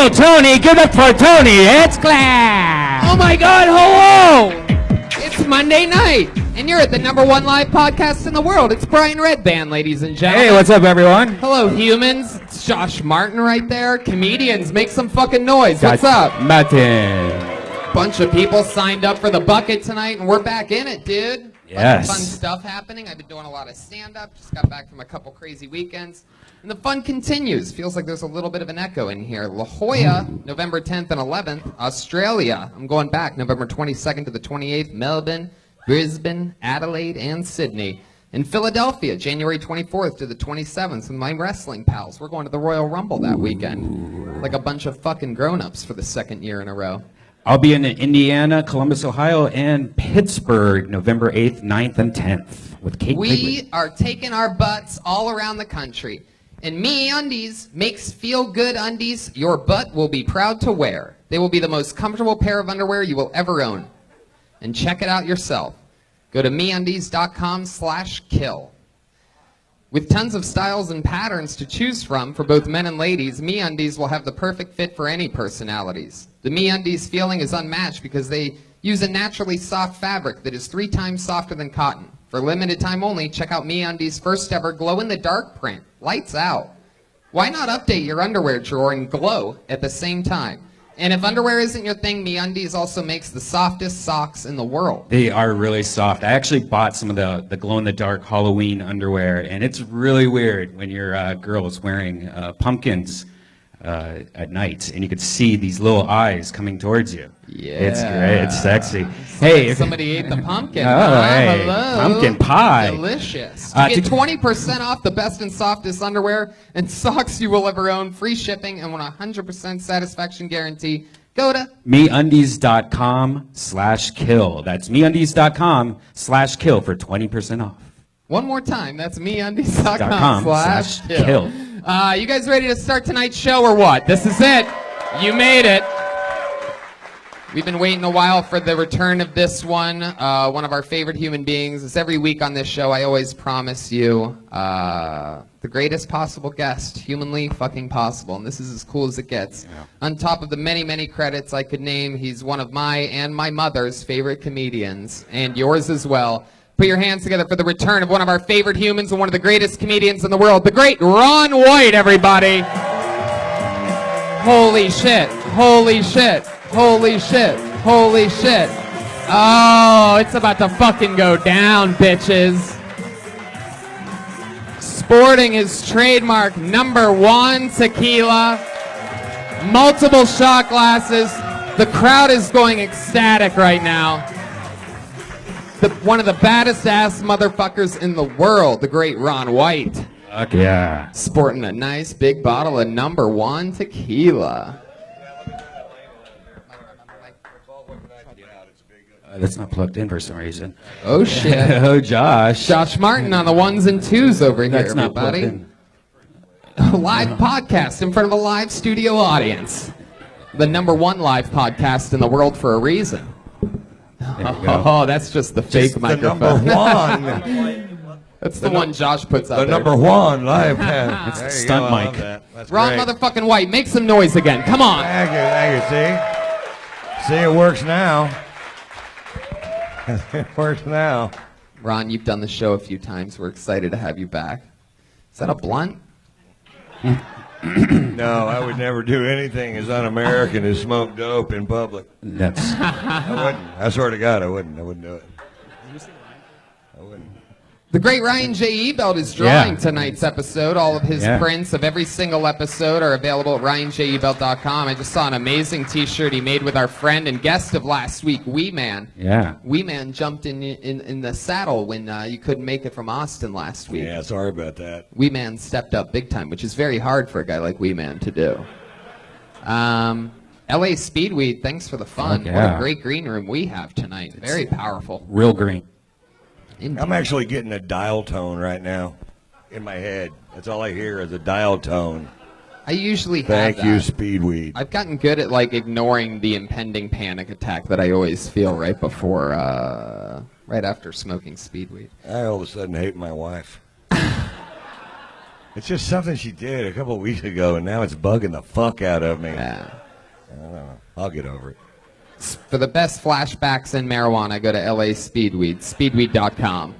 Hello, Tony. Give it for Tony. It's class. Oh my God, hello! It's Monday night, and you're at the #1 live podcast in the world. It's Brian Redband, ladies and gentlemen. Hey, what's up, everyone? Hello, humans. It's Josh Martin right there. Comedians, make some fucking noise. What's up? Martin. Bunch of people signed up for the bucket tonight, and we're back in it, dude. Yes. Fun stuff happening. I've been doing a lot of stand-up. Just got back from a couple crazy weekends. And the fun continues. Feels like there's a little bit of an echo in here. La Jolla, November 10th and 11th. Australia, I'm going back November 22nd to the 28th. Melbourne, Brisbane, Adelaide, and Sydney. In Philadelphia, January 24th to the 27th with my wrestling pals. We're going to the Royal Rumble that weekend. Like a bunch of fucking grown-ups for the second year in a row. I'll be in Indiana, Columbus, Ohio, and Pittsburgh, November 8th, 9th, and 10th with Kate We are taking our butts all around the country. And MeUndies makes feel-good undies your butt will be proud to wear. They will be the most comfortable pair of underwear you will ever own. And check it out yourself. Go to MeUndies.com/kill. With tons of styles and patterns to choose from for both men and ladies, MeUndies will have the perfect fit for any personalities. The MeUndies feeling is unmatched because they use a naturally soft fabric that is 3 times softer than cotton. For limited time only, check out MeUndies' first ever glow-in-the-dark print. Lights out. Why not update your underwear drawer and glow at the same time? And if underwear isn't your thing, MeUndies also makes the softest socks in the world. They are really soft. I actually bought some of the glow-in-the-dark Halloween underwear, and it's really weird when your girl is wearing pumpkins at night, and you could see these little eyes coming towards you. Yeah. It's great. It's sexy. Hey, Somebody ate the pumpkin. Oh, hey. Hello. Pumpkin pie. Delicious. To get 20% off the best and softest underwear and socks you will ever own, free shipping, and 100% satisfaction guarantee, go to MeUndies.com/kill. That's MeUndies.com/kill for 20% off. one more time. That's MeUndies.com/kill. You guys ready to start tonight's show or what? This is it. You made it. We've been waiting a while for the return of this one. One of our favorite human beings. It's every week on this show. I always promise you the greatest possible guest, humanly fucking possible. And this is as cool as it gets. Yeah. On top of the many, many credits I could name, he's one of my and my mother's favorite comedians, and yours as well. Put your hands together for the return of one of our favorite humans and one of the greatest comedians in the world, the great Ron White, everybody. Holy shit. Holy shit. Holy shit. Holy shit. Oh, it's about to fucking go down, bitches. Sporting his trademark #1 tequila. Multiple shot glasses. The crowd is going ecstatic right now. One of the baddest ass motherfuckers in the world, the great Ron White. Fuck yeah. Sporting a nice big bottle of #1 tequila. That's not plugged in for some reason. Oh shit. Oh, Josh. Josh Martin on the 1s and 2s over here, That's not everybody. plugged in. A live podcast in front of a live studio audience. The #1 live podcast in the world for a reason. Oh, that's just the fake microphone. The #1. That's the one Josh puts out The there. #1 live pen. It's the stunt mic. That's Ron great. motherfucking White, make some noise again. Come on. Thank you. See, it works now. It works now. Ron, you've done the show a few times. We're excited to have you back. Is that a blunt? No, I would never do anything as un-American as smoke dope in public. That's I wouldn't. I swear to God, I wouldn't do it. I wouldn't. The great Ryan J. Ebelt is drawing tonight's episode. All of his prints of every single episode are available at RyanJEbelt.com. I just saw an amazing T-shirt he made with our friend and guest of last week, Wee Man. Yeah. Wee Man jumped in the saddle when you couldn't make it from Austin last week. Yeah, sorry about that. Wee Man stepped up big time, which is very hard for a guy like Wee Man to do. LA Speedweed, thanks for the fun. Okay. What a great green room we have tonight. Very powerful. real green. Indeed. I'm actually getting a dial tone right now in my head. That's all I hear is a dial tone. I usually have Thank you, that. Speedweed. I've gotten good at like ignoring the impending panic attack that I always feel right before, right after smoking Speedweed. I all of a sudden hate my wife. It's just something she did a couple of weeks ago, and now it's bugging the fuck out of me. Yeah. I don't know. I'll get over it. For the best flashbacks in marijuana, go to LA Speedweed, speedweed.com.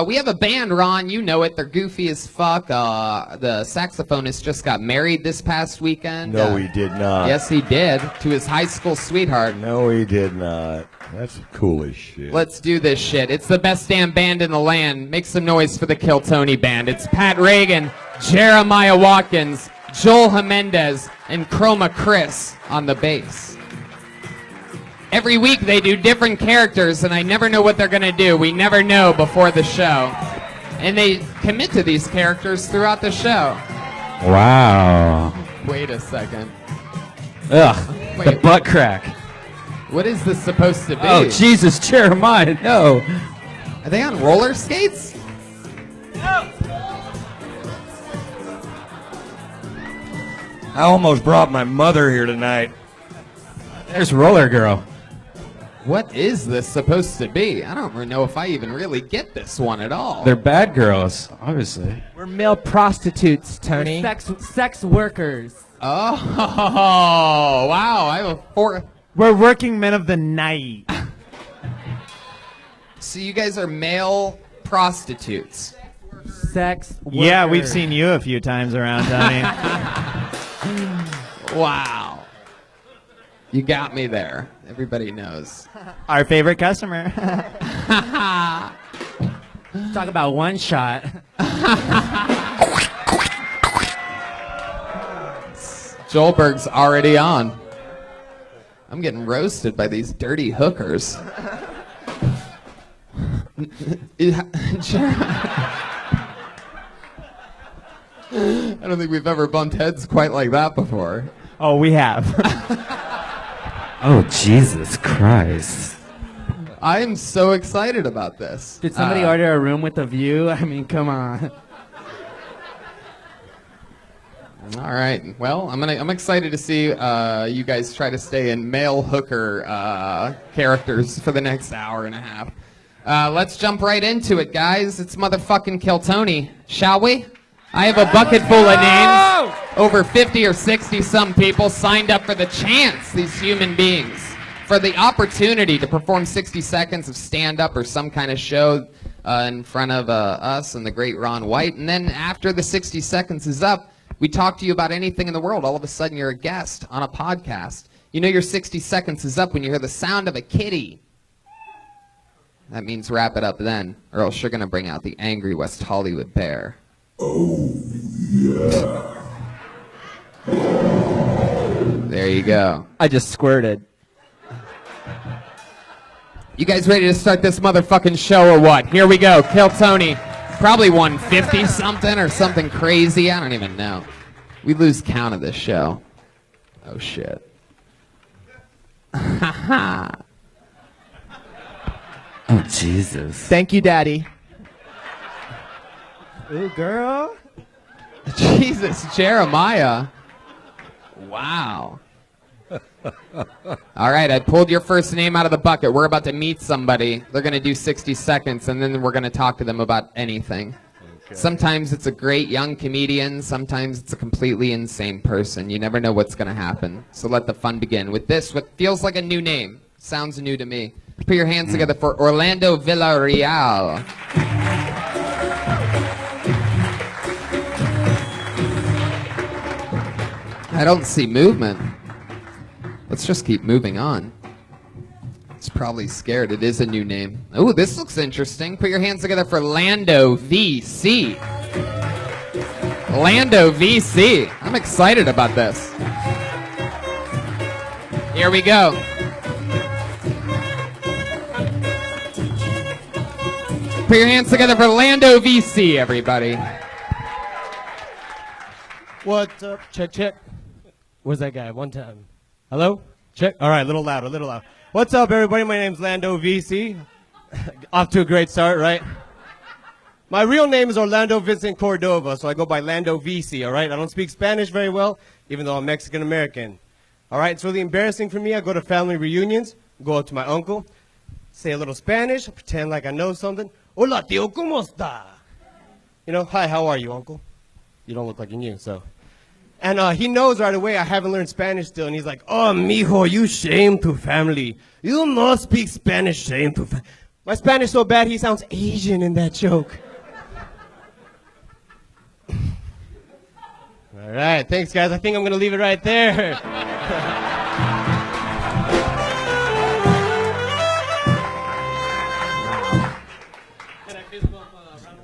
We have a band, Ron. You know it. They're goofy as fuck. The saxophonist just got married this past weekend. No, he did not. Yes, he did. To his high school sweetheart. No, he did not. That's cool as shit. Let's do this shit. It's the best damn band in the land. Make some noise for the Kill Tony band. It's Pat Reagan, Jeremiah Watkins, Joel Jimenez, and Chroma Chris on the bass. Every week they do different characters, and I never know what they're going to do. We never know before the show. And they commit to these characters throughout the show. Wow. Wait a second. Ugh. Wait. The butt crack. What is this supposed to be? Oh, Jesus, Jeremiah, no. Are they on roller skates? I almost brought my mother here tonight. There's Roller Girl. What is this supposed to be? I don't know if I even really get this one at all. They're bad girls, obviously. We're male prostitutes, Tony. Sex workers. Oh, wow. I have a four. We're working men of the night. So you guys are male prostitutes. Sex workers. Yeah, we've seen you a few times around, Tony. Wow. You got me there. Everybody knows. Our favorite customer. Talk about one shot. Joelberg's already on. I'm getting roasted by these dirty hookers. I don't think we've ever bumped heads quite like that before. Oh, we have. Oh, Jesus Christ. I am so excited about this. Did somebody order a room with a view? I mean, come on. All right. Well, I'm excited to see you guys try to stay in male hooker characters for the next hour and a half. Let's jump right into it, guys. It's motherfucking Kill Tony, shall we? I have a bucket full of names. Over 50 or 60 some people signed up for the chance, these human beings, for the opportunity to perform 60 seconds of stand-up or some kind of show in front of us and the great Ron White. And then after the 60 seconds is up, we talk to you about anything in the world. All of a sudden, you're a guest on a podcast. You know your 60 seconds is up when you hear the sound of a kitty. That means wrap it up then, or else you're going to bring out the angry West Hollywood bear. Oh, yeah. There you go. I just squirted. You guys ready to start this motherfucking show or what? Here we go. Kill Tony. Probably 150 something or something crazy. I don't even know. We lose count of this show. Oh, shit. Oh, Jesus. Thank you, Daddy. Ooh, girl. Jesus, Jeremiah. Wow. All right, I pulled your first name out of the bucket. We're about to meet somebody. They're going to do 60 seconds, and then we're going to talk to them about anything. Okay. Sometimes it's a great young comedian. Sometimes it's a completely insane person. You never know what's going to happen. So let the fun begin. With this, what feels like a new name. Sounds new to me. Put your hands together for Orlando Villarreal. I don't see movement. Let's just keep moving on. It's probably scared. It is a new name. Oh, this looks interesting. Put your hands together for Lando VC. Lando VC. I'm excited about this. Here we go. Put your hands together for Lando VC, everybody. What's up? Check, check. Where's that guy? One time. Hello? Check. All right, a little loud, a little loud. What's up, everybody? My name's Lando VC. Off to a great start, right? My real name is Orlando Vincent Cordova, so I go by Lando VC, all right? I don't speak Spanish very well, even though I'm Mexican-American. All right, it's really embarrassing for me. I go to family reunions, go up to my uncle, say a little Spanish, pretend like I know something. Hola, tío, ¿cómo está? You know, hi, how are you, uncle? you don't look like a new, so. And he knows right away I haven't learned Spanish still, and he's like, oh, mijo, you shame to family. You not speak Spanish, shame to family. My Spanish so bad he sounds Asian in that joke. All right, thanks, guys. I think I'm going to leave it right there.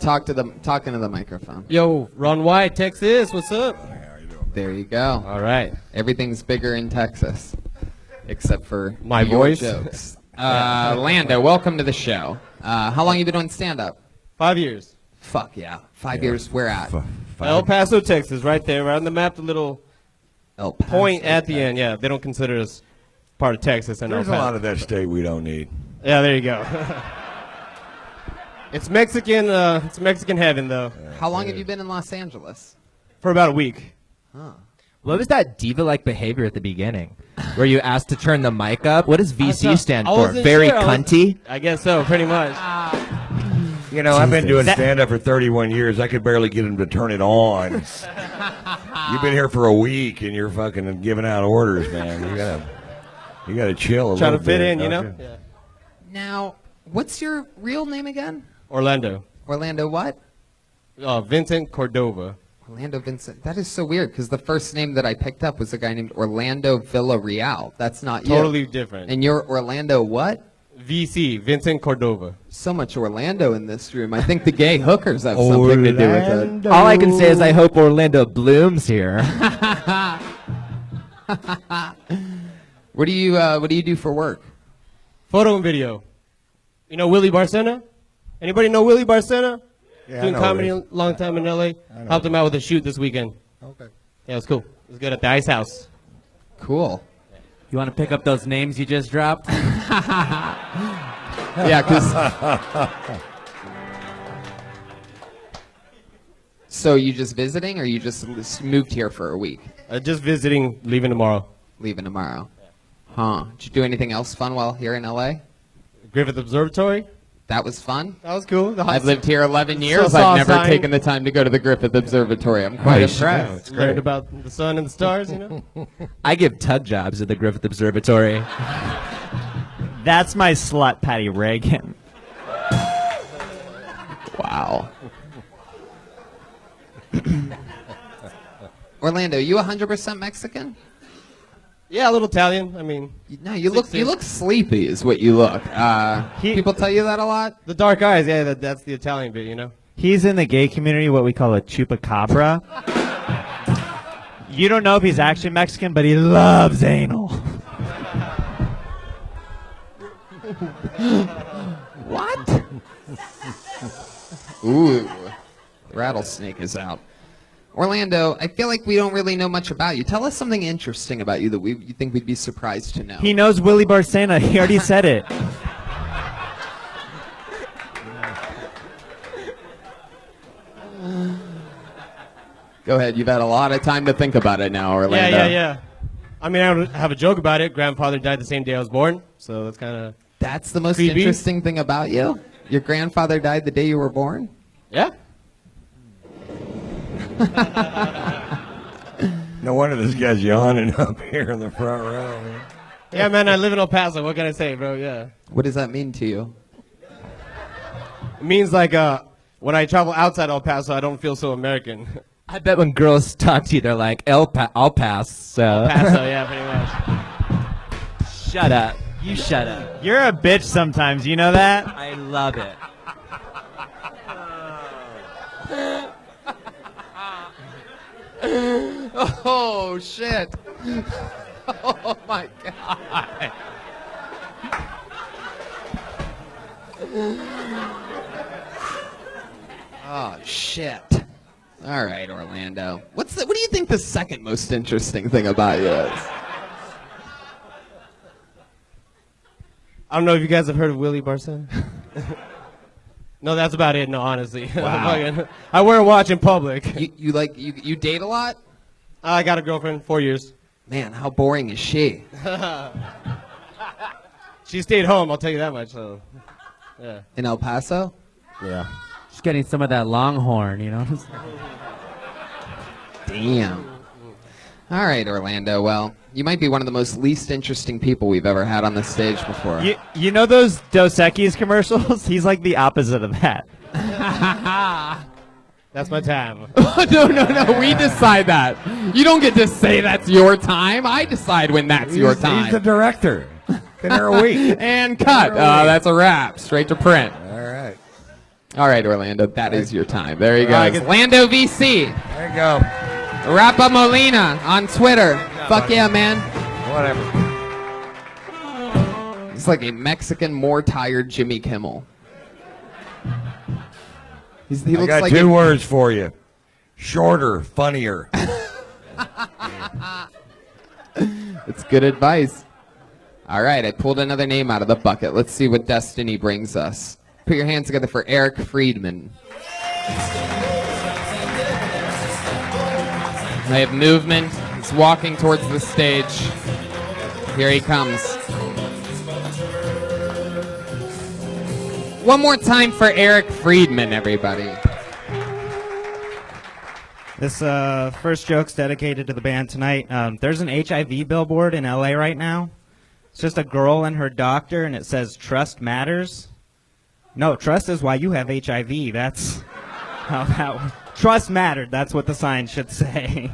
Talking to the microphone. Yo, Ron White, Texas, what's up? There you go. All right. Everything's bigger in Texas, except for My your voice? jokes. Lando, welcome to the show. How long you been doing stand-up? 5 years. Fuck yeah. 5 years. Where at? El Paso, Texas, right there, right on the map, the little El Paso, point at the end. Yeah, they don't consider us part of Texas. And There's a lot of that state we don't need. Yeah, there you go. It's Mexican heaven, though. How long have you been in Los Angeles? For about a week. What was that diva-like behavior at the beginning? Where you asked to turn the mic up? What does VC stand I for? wasn't Very sure. cunty? I guess so, pretty much. You know, I've been doing stand-up for 31 years. I could barely get him to turn it on. You've been here for a week, and you're fucking giving out orders, man. You gotta chill a Trying little to fit bit, in, you know? don't Yeah. Now, what's your real name again? Orlando. Orlando what? Vincent Cordova. Orlando Vincent. That is so weird because the first name that I picked up was a guy named Orlando Villarreal. That's not you. Totally different. And you're Orlando what? VC, Vincent Cordova. So much Orlando in this room. I think the gay hookers have something to do with it. All I can say is I hope Orlando blooms here. What do you do for work? Photo and video. You know Willie Barcena? Anybody know Willie Barcena? Yeah, I Doing know comedy Willie. a long time in L.A. Helped him out with a shoot this weekend. Okay. Yeah, it was cool. It was good at the Ice House. Cool. You want to pick up those names you just dropped? Yeah, because. So you just visiting, or you just moved here for a week? Just visiting, leaving tomorrow. Leaving tomorrow. Huh. Did you do anything else fun while here in LA? Griffith Observatory. That was fun. That was cool. I've lived here 11 years. saw I've a never sign. taken the time to go to the Griffith Observatory. I'm quite impressed. Learned about the sun and the stars, you know? I give tug jobs at the Griffith Observatory. That's my slut, Patty Reagan. Wow. Orlando, you 100% Mexican? Yeah, a little Italian. I mean, No, you look sleepy is what you look. People tell you that a lot? the dark eyes, yeah, that's the Italian bit, you know? He's in the gay community what we call a chupacabra. You don't know if he's actually Mexican, but he loves anal. What? Ooh. Rattlesnake is out. Orlando, I feel like we don't really know much about you. Tell us something interesting about you that you think we'd be surprised to know. He knows Willie Barcena. He already said it. Go ahead. You've had a lot of time to think about it now, Orlando. Yeah. I mean, I don't have a joke about it. Grandfather died the same day I was born, so that's kind of... That's the most Creepy. interesting thing about you? Your grandfather died the day you were born? Yeah? No wonder this guy's yawning up here in the front row, man. Yeah, man, I live in El Paso. What can I say, bro? Yeah. What does that mean to you? It means like when I travel outside El Paso, I don't feel so American. I bet when girls talk to you, they're like, I'll pass. El Paso, yeah, pretty much. Shut up. You shut up. You're a bitch sometimes. You know that? I love it. Oh, shit. Oh, my God. Oh, shit. All right, Orlando. What do you think the second most interesting thing about you is? I don't know if you guys have heard of Willie Barcena. No, that's about it. No, honestly. Wow. I wear a watch in public. You date a lot? I got a girlfriend, 4 years. Man, how boring is she? She stayed home, I'll tell you that much. So, yeah. In El Paso? Yeah. Just getting some of that longhorn, you know? Damn. All right, Orlando. Well, you might be one of the most least interesting people we've ever had on the stage before. You know those Dos Equis commercials? He's like the opposite of that. That's my time. No. We decide that. You don't get to say that's your time. I decide when that's your time. He's the director. Been there a week. And cut. That's a wrap. Straight to print. All right, Orlando. That is your time. There you go. Right, good. Lando VC. there you go. Rapa Molina on Twitter. Fuck yeah, man. Whatever. It's like a Mexican, more tired Jimmy Kimmel. He I looks got like two words for you. Shorter, funnier. It's good advice. All right, I pulled another name out of the bucket. Let's see what destiny brings us. Put your hands together for Eric Friedman. I have movement. He's walking towards the stage. Here he comes. One more time for Eric Friedman, everybody. This first joke's dedicated to the band tonight. There's an HIV billboard in LA right now. It's just a girl and her doctor, and it says, "Trust matters." No, trust is why you have HIV. That's how that. Trust mattered. That's what the sign should say.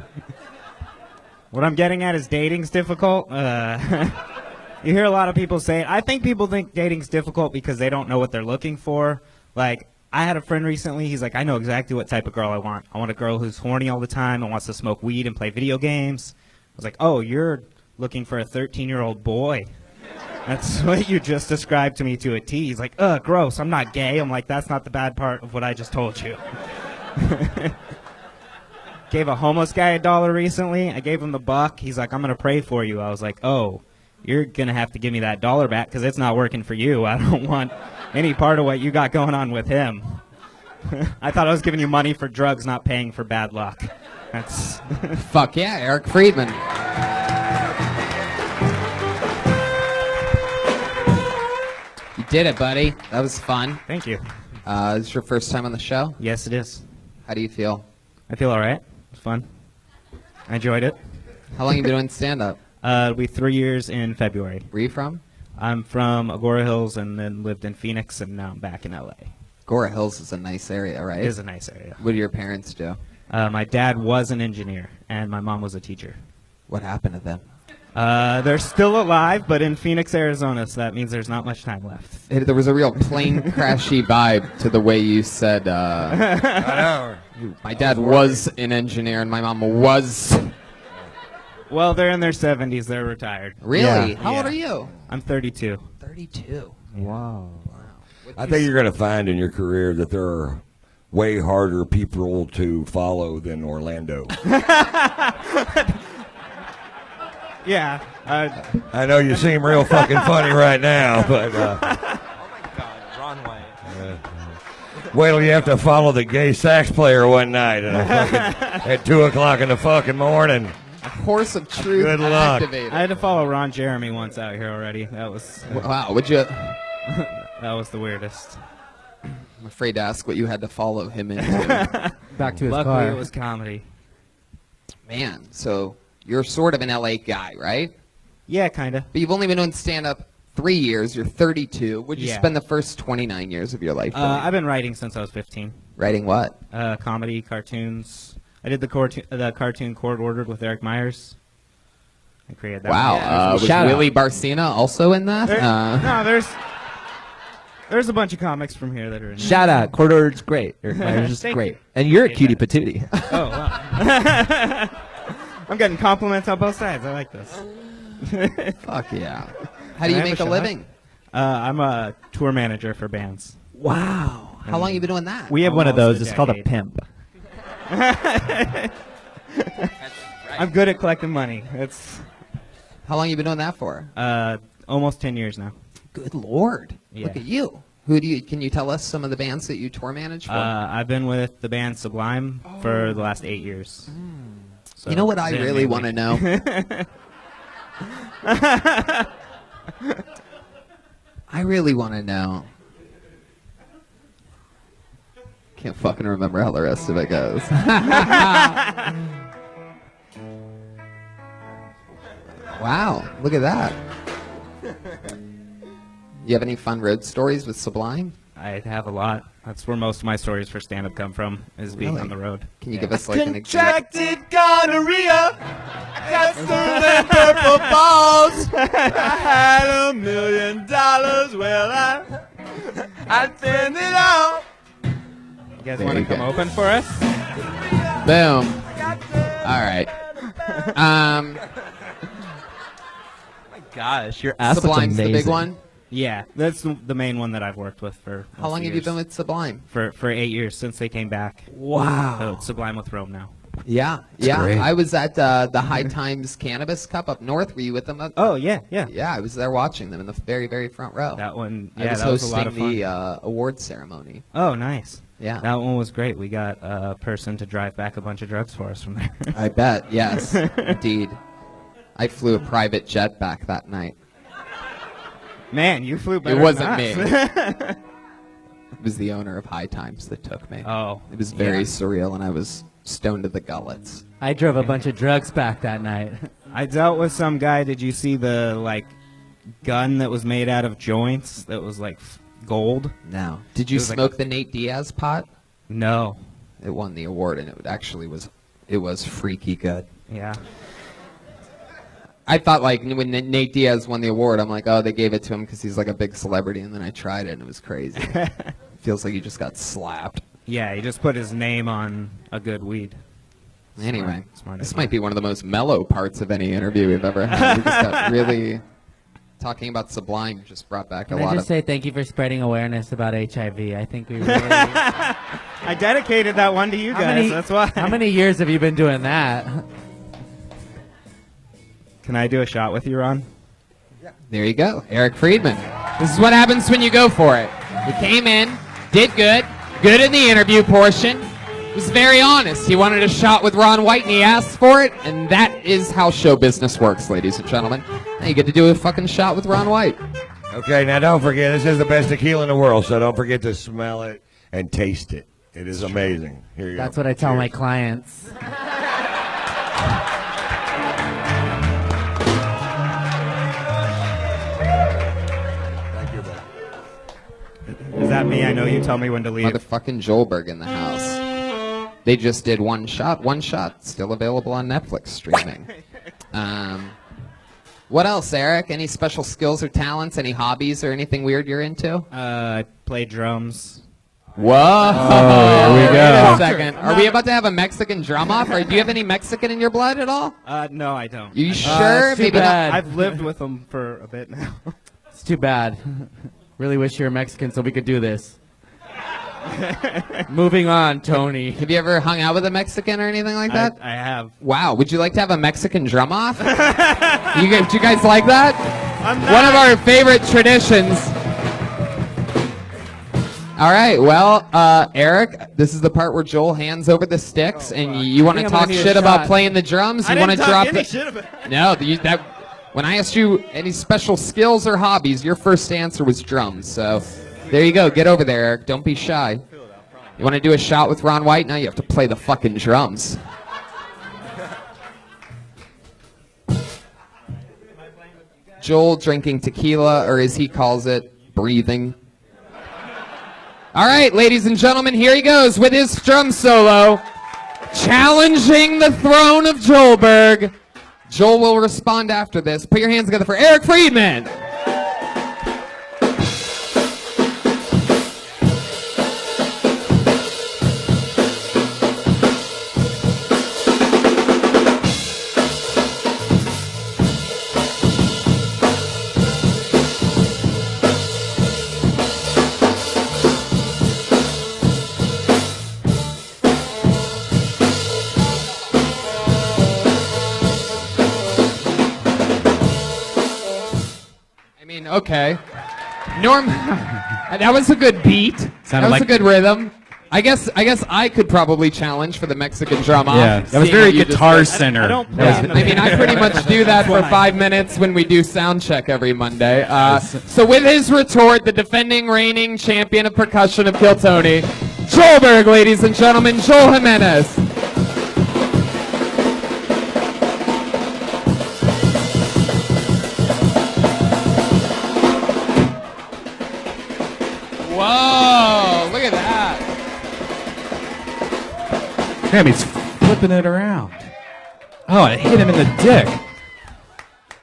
What I'm getting at is dating's difficult. You hear a lot of people say it. I think people think dating's difficult because they don't know what they're looking for. Like, I had a friend recently. He's like, I know exactly what type of girl I want. I want a girl who's horny all the time and wants to smoke weed and play video games. I was like, oh, you're looking for a 13-year-old boy. That's what you just described to me to a T. He's like, ugh, gross. I'm not gay. I'm like, that's not the bad part of what I just told you. Gave a homeless guy $1 recently. I gave him the $1. He's like, I'm going to pray for you. I was like, oh, you're going to have to give me that $1 back because it's not working for you. I don't want any part of what you got going on with him. I thought I was giving you money for drugs, not paying for bad luck. That's Fuck yeah, Eric Friedman. You did it, buddy. That was fun. Thank you. This is your first time on the show? Yes, it is. How do you feel? I feel all right. It's fun. I enjoyed it. How long you been doing stand-up? It'll be 3 years in February. Where you from? I'm from Agora Hills and then lived in Phoenix, and now I'm back in LA. Agora Hills is a nice area, right? It is a nice area. What do your parents do? My dad was an engineer, and my mom was a teacher. What happened to them? They're still alive, but in Phoenix, Arizona, so that means there's not much time left. There was a real plane crashy vibe to the way you said, I know. my dad was an engineer and my mom was... Well, they're in their 70s. They're retired. Really? Yeah. How old Yeah. are you? I'm 32. 32. Wow. I think you're going to find in your career that there are way harder people to follow than Orlando. Yeah. I know you seem real fucking funny right now, but wait till you have to follow the gay sax player one night at 2 o'clock in the fucking morning. Horse of truth Good luck. activated. I had to follow Ron Jeremy once out here already. That was Wow, would you... that was the weirdest. I'm afraid to ask what you had to follow him into. Back to his Luckily, car. it was comedy. Man, so you're sort of an LA guy, right? Yeah, kind of. But you've only been doing stand-up 3 years. You're 32. What'd you Yeah. spend the first 29 years of your life doing? I've been writing since I was 15. Writing what? Comedy, cartoons. I did the cartoon Court Ordered with Eric Myers. I created that. Wow. one. Was Shout out. Willie Barcena also in that? No, there's a bunch of comics from here that are in. Shout out. Corridor's great. Eric Myers is Thank great. you. And you're a Yeah. cutie patootie. Oh, wow. I'm getting compliments on both sides. I like this. Fuck yeah. How do Can you I make have a a living? I'm a tour manager for bands. Wow. How long you been doing that? We have one of Almost those. a It's called a decade. pimp. I'm good at collecting money. It's How long you been doing that for? almost 10 years now. Good lord. Yeah. Look at you. Can you tell us some of the bands that you tour manage for? I've been with the band Sublime for the last 8 years. So, you know what I them really mainly. want to know? I really want to know. Can't fucking remember how the rest of it goes. Wow, look at that. You have any fun road stories with Sublime? I have a lot. That's where most of my stories for stand-up come from, is being Really? on the road. Can you give us like an example? Contracted gonorrhea. Got stolen purple balls. I had $1 million. Well, I spent it all. You guys There want to you come go. open for us? Boom. All right. Gosh, your ass looks Sublime's the big amazing. one. Yeah, that's the main one that I've worked with for How long have you been with Sublime? For 8 years, since they came back. Wow. So it's Sublime with Rome now. Yeah, great. I was at the High Times Cannabis Cup up north. Were you with them? Oh, yeah. Yeah, I was there watching them in the very, very front row. That one, I yeah, was that was a hosting lot of fun. the award ceremony. Oh, nice. Yeah. That one was great. We got a person to drive back a bunch of drugs for us from there. I bet. Yes, indeed. I flew a private jet back that night. Man, you flew better It wasn't than me. us. It was the owner of High Times that took me. Oh. It was very yeah. surreal, and I was stoned to the gullets. I drove a bunch of drugs back that night. I dealt with some guy. Did you see the, like, gun that was made out of joints that was, like, gold? No. Did you It was like- smoke the Nate Diaz pot? No. It won the award, and it was freaky good. Yeah. I thought, like, when Nate Diaz won the award, I'm like, oh, they gave it to him because he's, like, a big celebrity, and then I tried it, and it was crazy. Feels like you just got slapped. Yeah, he just put his name on a good weed. Anyway, Smart this idea. might be one of the most mellow parts of any interview we've ever had. We just got really talking about Sublime just brought back Can a I lot just of. say thank you for spreading awareness about HIV? I think we really. I dedicated that one to you guys. That's why. How many years have you been doing that? Can I do a shot with you, Ron? There you go, Eric Friedman. This is what happens when you go for it. He came in, did good in the interview portion. Was very honest. He wanted a shot with Ron White, and he asked for it, and that is how show business works, ladies and gentlemen. Now you get to do a fucking shot with Ron White. Okay, now don't forget, this is the best tequila in the world, so don't forget to smell it and taste it. It is amazing. Here you go. That's what I tell my Cheers. clients. Thank you, buddy. Is that me? I know you tell me when to leave. Motherfucking Joelberg in the house. They just did one shot, still available on Netflix streaming. What else, Eric? Any special skills or talents? Any hobbies or anything weird you're into? I play drums. Whoa! Oh, here we Wait go. a second. Are we about to have a Mexican drum off? Or do you have any Mexican in your blood at all? No, I don't. You sure? it's too Maybe not. bad. I've lived with them for a bit now. It's too bad. Really wish you were Mexican so we could do this. Moving on, Tony. Have you ever hung out with a Mexican or anything like that? I have. Wow. Would you like to have a Mexican drum off? Do you guys like that? I'm One of our favorite traditions. All right, well, Eric, this is the part where Joel hands over the sticks, and you want to think I'm talk gonna need a shit about shot. playing the drums. You I want to didn't drop talk any the shit about. no. When I asked you any special skills or hobbies, your first answer was drums. So there you go. Get over there, Eric. Don't be shy. You want to do a shot with Ron White? Now you have to play the fucking drums. Joel drinking tequila, or as he calls it, breathing. All right, ladies and gentlemen, here he goes with his drum solo, challenging the throne of Joelberg. Joel will respond after this. Put your hands together for Eric Friedman. I mean, okay. That was a good beat. That was like- a good rhythm. I guess I could probably challenge for the Mexican drum off. Yeah, that was seeing very what you just guitar did. center. I don't That was- play in the I mean, I pretty much do that for 5 minutes when we do sound check every Monday. So with his retort, the defending reigning champion of percussion of Kiltony, Joelberg, ladies and gentlemen, Joel Jimenez. Damn, he's flipping it around. Oh, it hit him in the dick.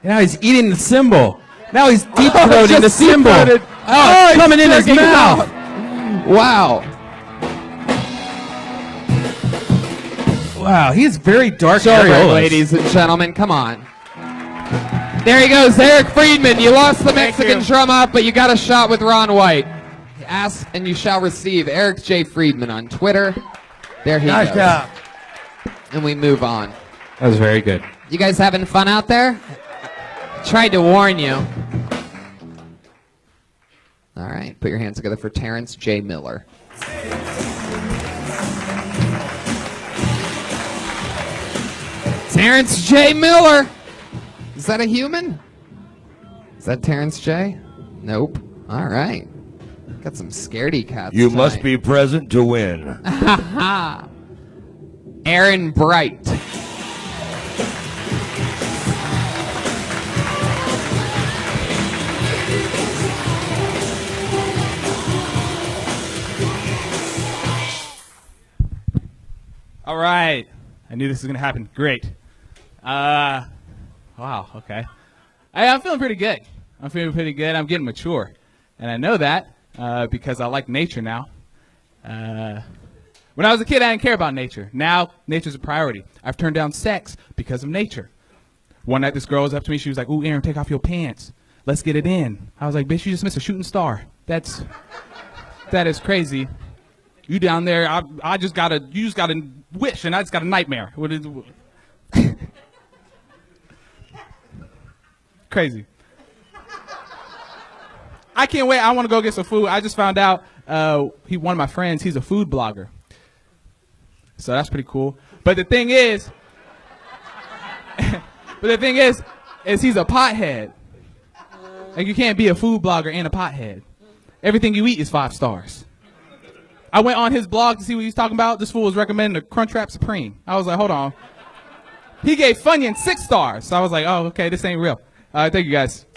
Now he's eating the cymbal. Now he's deep throating the cymbal. Oh, it's coming in his mouth. Wow. Wow, he has very dark Show it, areolas. ladies and gentlemen. Come on. There he goes, Eric Friedman. You lost the Mexican drum off, but you got a shot with Ron White. Ask and you shall receive. Eric J. Friedman on Twitter. There he goes. Nice job. And we move on. That was very good. You guys having fun out there? Tried to warn you. All right, put your hands together for Terrence J. Miller. Terrence J. Miller. Is that a human? Is that Terrence J? Nope. All right. Got some scaredy cats. You tonight. must be present to win. Aaron Bright. All right. I knew this was going to happen. Great. Wow, okay. I'm feeling pretty good. I'm getting mature. And I know that because I like nature now. When I was a kid, I didn't care about nature. Now, nature's a priority. I've turned down sex because of nature. One night, this girl was up to me. She was like, "Ooh, Aaron, take off your pants. Let's get it in." I was like, "Bitch, you just missed a shooting star. That is crazy. You down there, you just got a wish, and I just got a nightmare." What is crazy. I can't wait. I want to go get some food. I just found out one of my friends, he's a food blogger. So that's pretty cool. But the thing is, is he's a pothead. Like, you can't be a food blogger and a pothead. Everything you eat is 5 stars. I went on his blog to see what he's talking about. This fool was recommending the Crunchwrap Supreme. I was like, hold on. He gave Funyuns 6 stars. So I was like, oh, okay, this ain't real. Thank you, guys.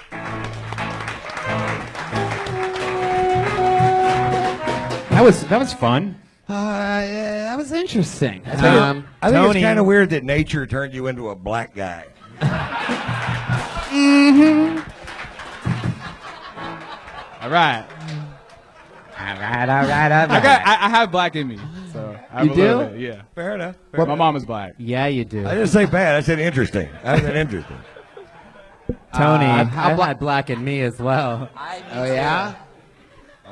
That was fun. That was interesting. I think it's kind of weird that nature turned you into a black guy. Mm-hmm. All right. I have black in me. So I have You a little do? bit, yeah. Fair enough. My mom is black. Yeah, you do. I didn't say bad. I said interesting. I said interesting. Tony, how I've bla- had black in me as well. Oh, yeah?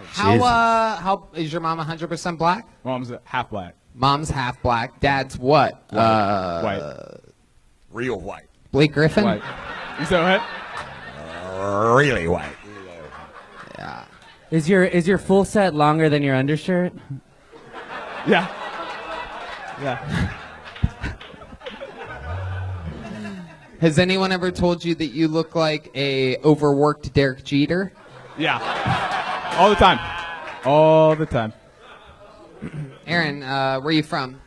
How is your mom 100% black? Mom's half black. Mom's half black. Dad's what? White. Real white. Blake Griffin? White. You said what? Really white. Yeah. Is your full set longer than your undershirt? Yeah. Yeah. Has anyone ever told you that you look like a overworked Derek Jeter? Yeah. All the time. All the time. Aaron, where are you from?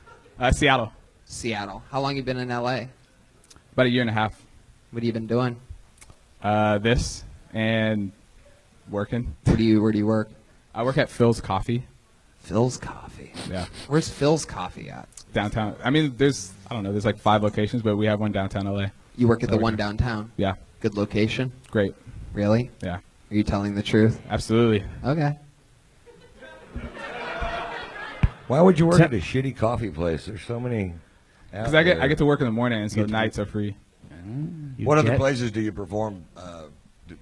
Seattle. Seattle. How long you been in LA? About a year and a half. What have you been doing? This and working. Where do you work? I work at Phil's Coffee. Phil's Coffee. Yeah. Where's Phil's Coffee at? Downtown. I mean, there's like 5 locations, but we have one downtown LA. You work at the one downtown? Yeah. Good location? Great. Really? Yeah. Are you telling the truth? Absolutely. Okay. Why would you work at a shitty coffee place? There's so many. Because I get to work in the morning, and so nights are free. What other places do you perform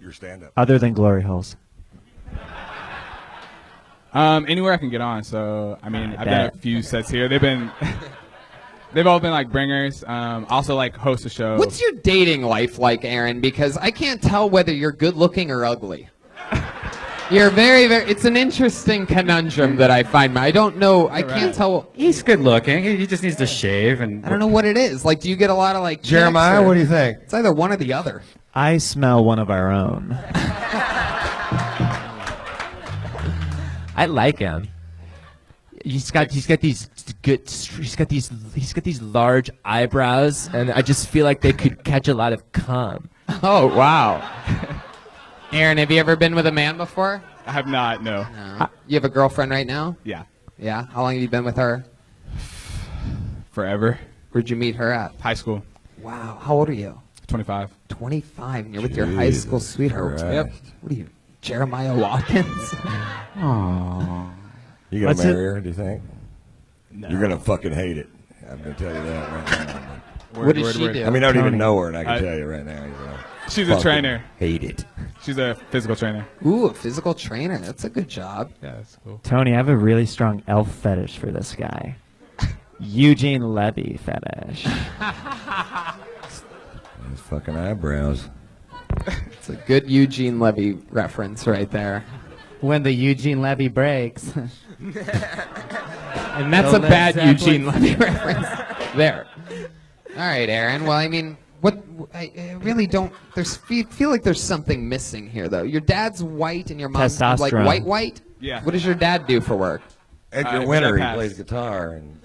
your stand-up? Other than glory holes. Anywhere I can get on. So I mean, I've done a few sets here. They've all been like bringers. Also like host a show. What's your dating life like, Aaron? Because I can't tell whether you're good looking or ugly. You're very, very. It's an interesting conundrum that I find. I don't know. I can't tell. He's good looking. He just needs to shave and. I don't know what it is. Like, do you get a lot of like? Jeremiah, what do you think? It's either one or the other. I smell one of our own. I like him. He's got these large eyebrows, and I just feel like they could catch a lot of cum. Oh wow. Aaron, have you ever been with a man before? I have not. No. No. You have a girlfriend right now? Yeah. Yeah. How long have you been with her? Forever. Where'd you meet her at? High school. Wow. How old are you? 25. 25, and you're with your high school sweetheart. Christ. Yep. What are you, Jeremiah Watkins? Aww. You gonna What's marry it- her? Do you think? No. You're gonna fucking hate it. I'm gonna tell you that right now. What does she do? I mean, I don't Tony. even know her, and I can I- tell you right now. You know, She's a fucking trainer. Hate it. She's a physical trainer. Ooh, a physical trainer. That's a good job. Yeah, that's cool. Tony, I have a really strong elf fetish for this guy. Eugene Levy fetish. Those fucking eyebrows. It's a good Eugene Levy reference right there. When the Eugene Levy breaks. And that's So a bad that's Eugene Levy reference. There. All right, Aaron. Well, I mean, I really don't. Feel like there's something missing here, though. Your dad's white and your mom's like Testosterone. white. Yeah. What does your dad do for work? Edgar my Winter, dad he passed. plays guitar, and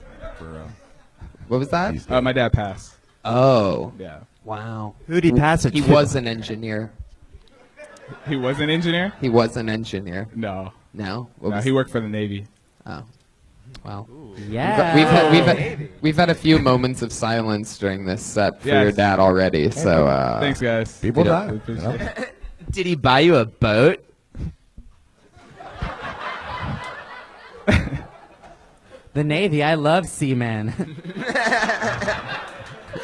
What was that? My dad passed. Oh. Yeah. Wow. Who'd he pass it He to? was an engineer. He was an engineer? He was an engineer. No. No. What No, was- he worked for the Navy. Oh. Wow. Yeah. We've had a few moments of silence during this set for Yes. your dad already. So Thanks, guys. people You know, die. Appreciate You know? it. Did he buy you a boat? The Navy, I love seamen.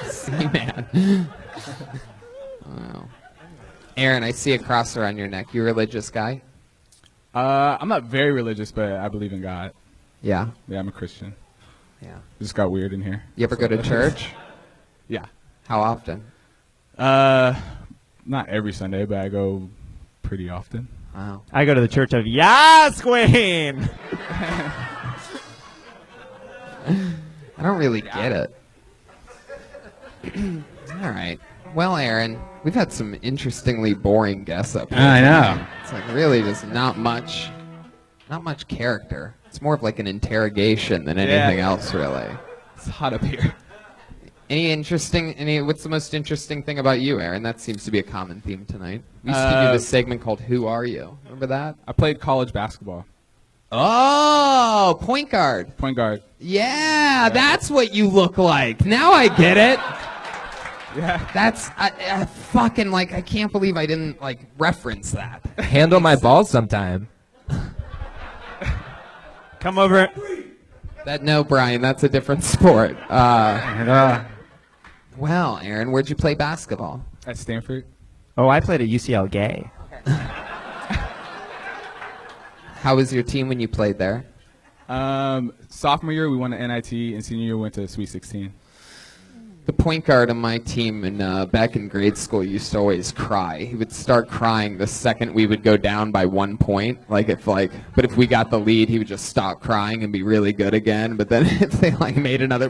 see, man. Wow. Aaron, I see a cross around your neck. You a religious guy? I'm not very religious, but I believe in God. Yeah. Yeah, I'm a Christian. Yeah. Just got weird in here. You ever go to church? Yeah. How often? Not every Sunday, but I go pretty often. Wow. I go to the Church of Yas Queen. I don't really get it. All right. Well, Aaron, we've had some interestingly boring guests up here. I know. It's like really just not much character. It's more of like an interrogation than anything else, really. It's hot up here. What's the most interesting thing about you, Aaron? That seems to be a common theme tonight. We used to do this segment called Who Are You? Remember that? I played college basketball. Oh, point guard. Point guard. Yeah, that's what you look like. Now I get it. Yeah. That's I fucking like I can't believe I didn't like reference that. Handle my balls sometime. Come over. No, Brian, that's a different sport. And, Well, Aaron, where'd you play basketball? At Stanford. Oh, I played at UCL Gay. How was your team when you played there? Sophomore year, we won the NIT, and senior year, we went to Sweet 16. The point guard on my team back in grade school used to always cry. He would start crying the second we would go down by 1 point. But if we got the lead, he would just stop crying and be really good again. But then if they made another,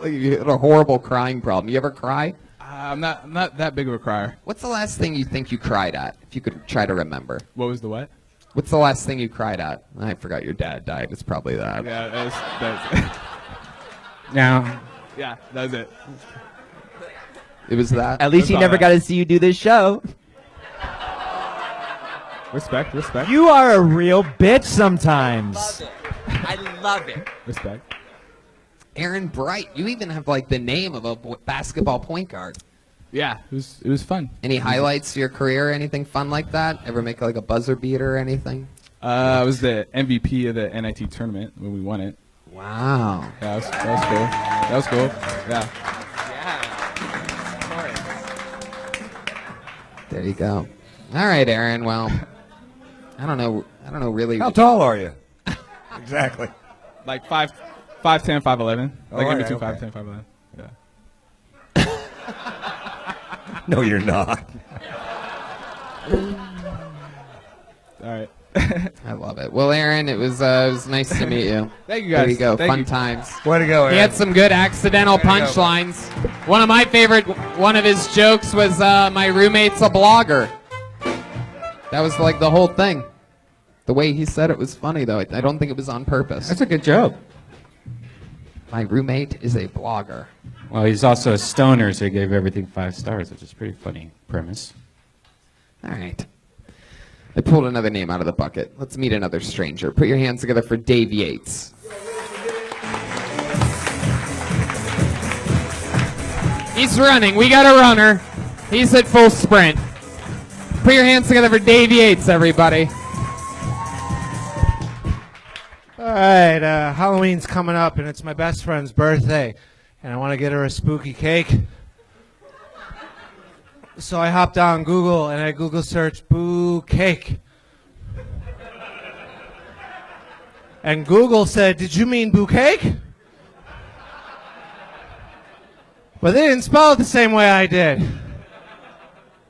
he had a horrible crying problem. You ever cry? I'm not that big of a crier. What's the last thing you think you cried at? If you could try to remember. What was the what? What's the last thing you cried at? I forgot your dad died. It's probably that. Yeah, that's now, yeah, that was it. It was that. At least he all never right. got to see you do this show. Respect. You are a real bitch sometimes. I love it. Respect. Aaron Bright. You even have the name of a basketball point guard. Yeah, it was fun. Any highlights to your career? Anything fun like that? Ever make a buzzer beater or anything? I was the MVP of the NIT tournament when we won it. Wow. Yeah, that was cool. Yeah. There you go. All right, Aaron. Well, I don't know really. How tall are you? Exactly. Like 5'10", 5'11". Like in yeah, between okay. 5'10", 5'11". Yeah. No, you're not. All right. I love it. Well, Aaron, it was nice to meet you. Thank you, guys. There you go. Thank Fun you. Way times. to go, Aaron. He had some good accidental There you go. punchlines. One of my favorite, one of his jokes was, my roommate's a blogger. That was the whole thing. The way he said it was funny, though. I don't think it was on purpose. that's a good joke. My roommate is a blogger. Well, he's also a stoner, so he gave everything 5 stars, which is a pretty funny premise. All right. I pulled another name out of the bucket. Let's meet another stranger. Put your hands together for Dave Yates. He's running. We got a runner. He's at full sprint. Put your hands together for Dave Yates, everybody. All right, Halloween's coming up, and it's my best friend's birthday, and I want to get her a spooky cake. So I hopped on Google, and I Google searched boo cake. And Google said, "Did you mean bouquet?" But they didn't spell it the same way I did. And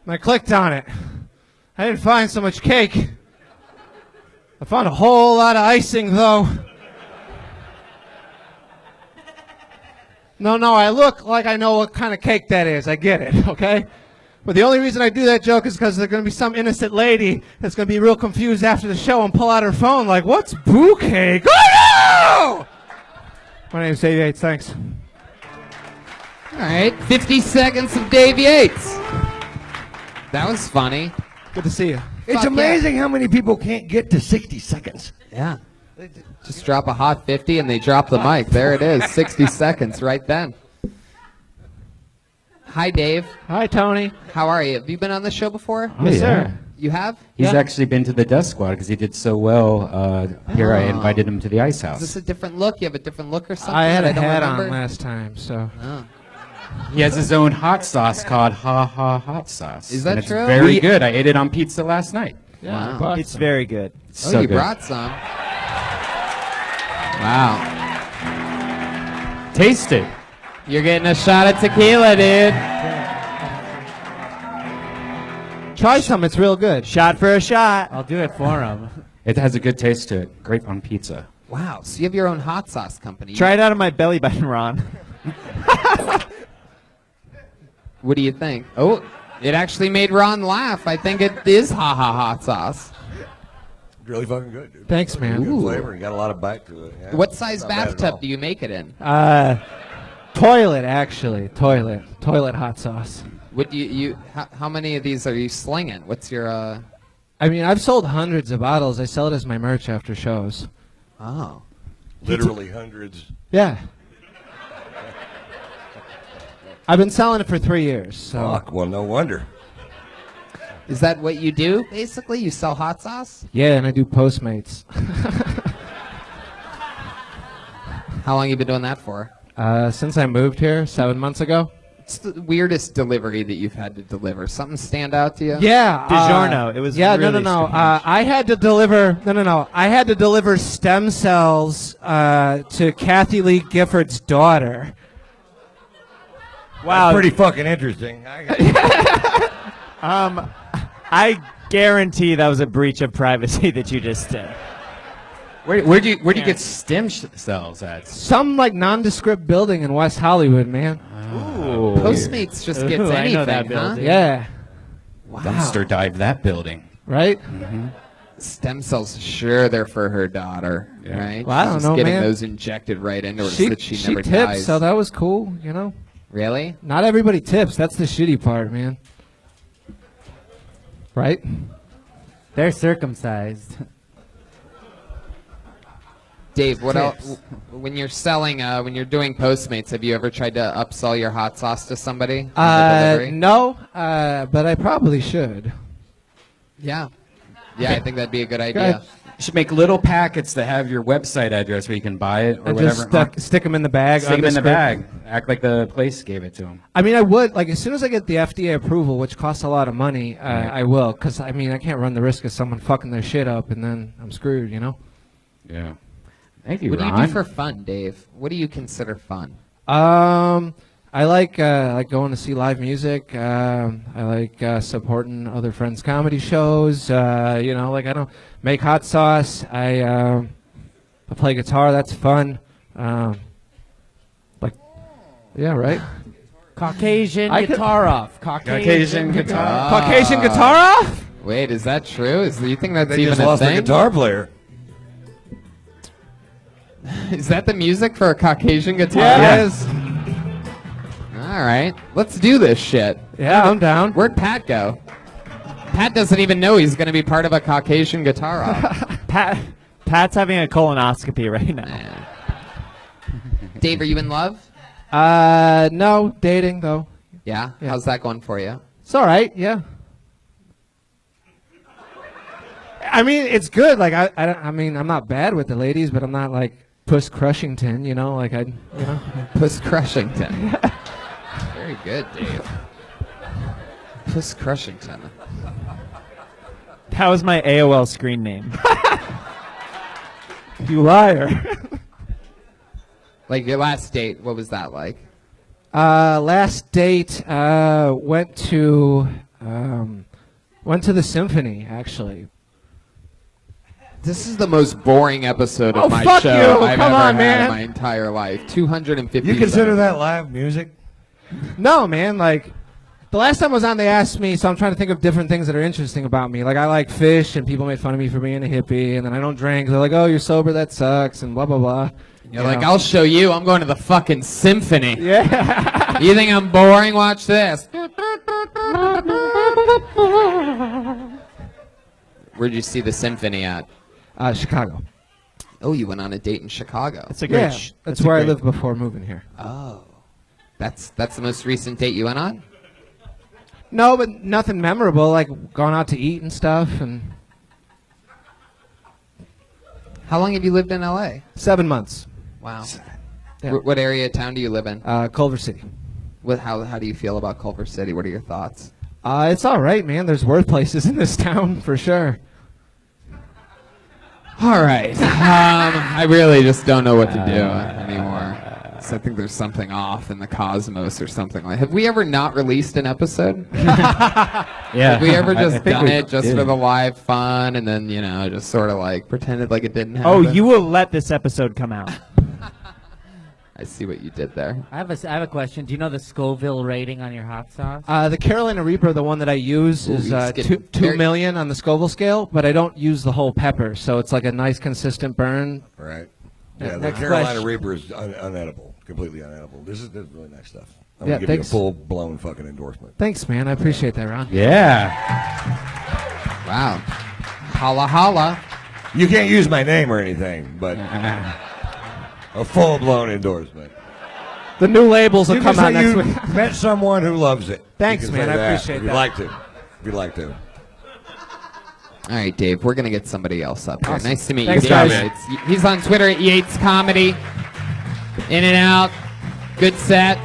I clicked on it. I didn't find so much cake. I found a whole lot of icing, though. No, I look like I know what kind of cake that is. I get it, okay? But the only reason I do that joke is because there's going to be some innocent lady that's going to be real confused after the show and pull out her phone like, what's boo cake? Oh, no! My name's Dave Yates. Thanks. All right, 50 seconds of Dave Yates. That was funny. Good to see you. It's Fuck amazing how many people can't get to 60 seconds. Yeah. Just drop a hot 50 and they drop the mic. There it is, 60 seconds right then. Hi, Dave. Hi, Tony. How are you? Have you been on the show before? Oh, yes, sir. You have? He's actually been to the Death Squad because he did so well. Here I invited him to the Ice Is House. this a different look? You have a different look or something? I had that a don't hat remember? on last time, so. Oh. He has his own hot sauce called Ha Ha Hot Sauce. Is that and true? It's very good. I ate it on pizza last night. Wow. It's very good. Oh, So you good. brought some. Wow. Taste it. You're getting a shot of tequila, dude. Try some. It's real good. Shot for a shot. I'll do it for him. It has a good taste to it. Great on pizza. Wow. So you have your own hot sauce company. Try it out of my belly button, Ron. What do you think? Oh, it actually made Ron laugh. I think it is Ha Ha Hot Sauce. Really fucking good, dude. Thanks, man. Good flavor and got a lot of bite to it. Yeah, What size not bad at all. bathtub do you make it in? Toilet, actually. Toilet hot sauce. What do you how many of these are you slinging? What's your I mean, I've sold hundreds of bottles. I sell it as my merch after shows. Oh. Literally hundreds. Yeah. I've been selling it for 3 years. So. Fuck, well, no wonder. Is that what you do, basically? You sell hot sauce? Yeah, and I do Postmates. How long you been doing that for? Since I moved here 7 months ago. What's the weirdest delivery that you've had to deliver? Something stand out to you? Yeah. DiGiorno. It was Yeah, really no. strange. I had to deliver. No. I had to deliver stem cells to Kathy Lee Gifford's daughter. Wow. That's pretty fucking interesting. I guarantee that was a breach of privacy that you just did. Where'd you get stem cells at? Some like nondescript building in West Hollywood, man. Ooh. Postmates just gets Ooh, I anything, know that huh? building. Yeah. Dumpster dive that building. Right. Stem cells, sure, they're for her daughter, Yeah. right? Well, I She's don't just know, getting man. those injected right into her so that she never tips, dies. so that was cool. You know. Really? Not everybody tips. That's the shitty part, man. Right? They're circumcised. Dave, what Tips. else? When you're selling, when you're doing Postmates, have you ever tried to upsell your hot sauce to somebody? on the delivery? No, but I probably should. Yeah. Yeah, I think that'd be a good idea. You should make little packets that have your website address where you can buy it or And whatever. just stick them in the bag. Stick them in the undescript- bag. Act like the place gave it to them. I mean, I would like as soon as I get the FDA approval, which costs a lot of money. I will, because I mean, I can't run the risk of someone fucking their shit up and then I'm screwed. You know. Yeah. Thank you, What do you Ron. do for fun, Dave? What do you consider fun? I like going to see live music. I like supporting other friends' comedy shows. You know, like I don't make hot sauce. I play guitar. That's fun. Like, yeah, right. Caucasian I could- guitar off. Caucasian guitar. Caucasian guitar off. Wait, is that true? Do you think that's They even just a lost their thing? guitar player. Is that the music for a Caucasian guitar? Yeah, it is. All right, let's do this shit. Yeah, I'm down. Where'd Pat go? Pat doesn't even know he's going to be part of a Caucasian guitar off. Pat's having a colonoscopy right now. Dave, are you in love? No, dating though. Yeah? Yeah. How's that going for you? It's all right. Yeah. I mean, it's good. Like I mean, I'm not bad with the ladies, but I'm not like Puss Crushington. You know, like Puss Crushington. Very good, Dave. Puss Crushington. That was my AOL screen name. You liar. Like your last date, what was that like? Last date went to the symphony actually. This is the most boring episode of Oh, my fuck show you. I've Come ever on, had man. in my entire life. 250 You consider seconds. that live music? No, man. Like the last time I was on, they asked me, so I'm trying to think of different things that are interesting about me. Like I like fish, and people made fun of me for being a hippie, and then I don't drink. They're like, "Oh, you're sober. That sucks," and blah blah blah. You're like, I'll show you. I'm going to the fucking symphony. Yeah. You think I'm boring? Watch this. Where'd you see the symphony at? Chicago. Oh, you went on a date in Chicago. That's a great. Yeah, that's where I lived before moving here. Oh. That's the most recent date you went on? No, but nothing memorable. Like gone out to eat and stuff. And How long have you lived in LA? 7 months. Wow. Yeah. What area of town do you live in? Culver City. How do you feel about Culver City? What are your thoughts? It's all right, man. There's worse places in this town for sure. All right. I really just don't know what to do anymore. So I think there's something off in the cosmos or something like. Have we ever not released an episode? Yeah. Have we ever I just think done we it just did. for the live fun and then just sort of like pretended like it didn't happen? Oh, you will let this episode come out. I see what you did there. I have a question. Do you know the Scoville rating on your hot sauce? The Carolina Reaper, the one that I use, Ooh, is he's getting 2 very- million on the Scoville scale, but I don't use the whole pepper, so it's like a nice consistent burn. Right. Yeah, the Next Carolina question. Reaper is unedible, completely unedible. This is really nice stuff. I'm Yeah, gonna give you a thanks. full-blown fucking endorsement. Thanks, man. I appreciate that, Ron. Yeah. Wow. Holla holla. You can't use my name or anything, but a full-blown endorsement. The new labels will You come can out say next you week. met someone who loves it. Thanks, You can man. say I that appreciate if you'd that. like to. If you'd like to. All right, Dave, we're going to get somebody else up here. Awesome. Nice to meet Thanks, you, Dave. guys. He's on Twitter at Yates Comedy. In and out. Good set.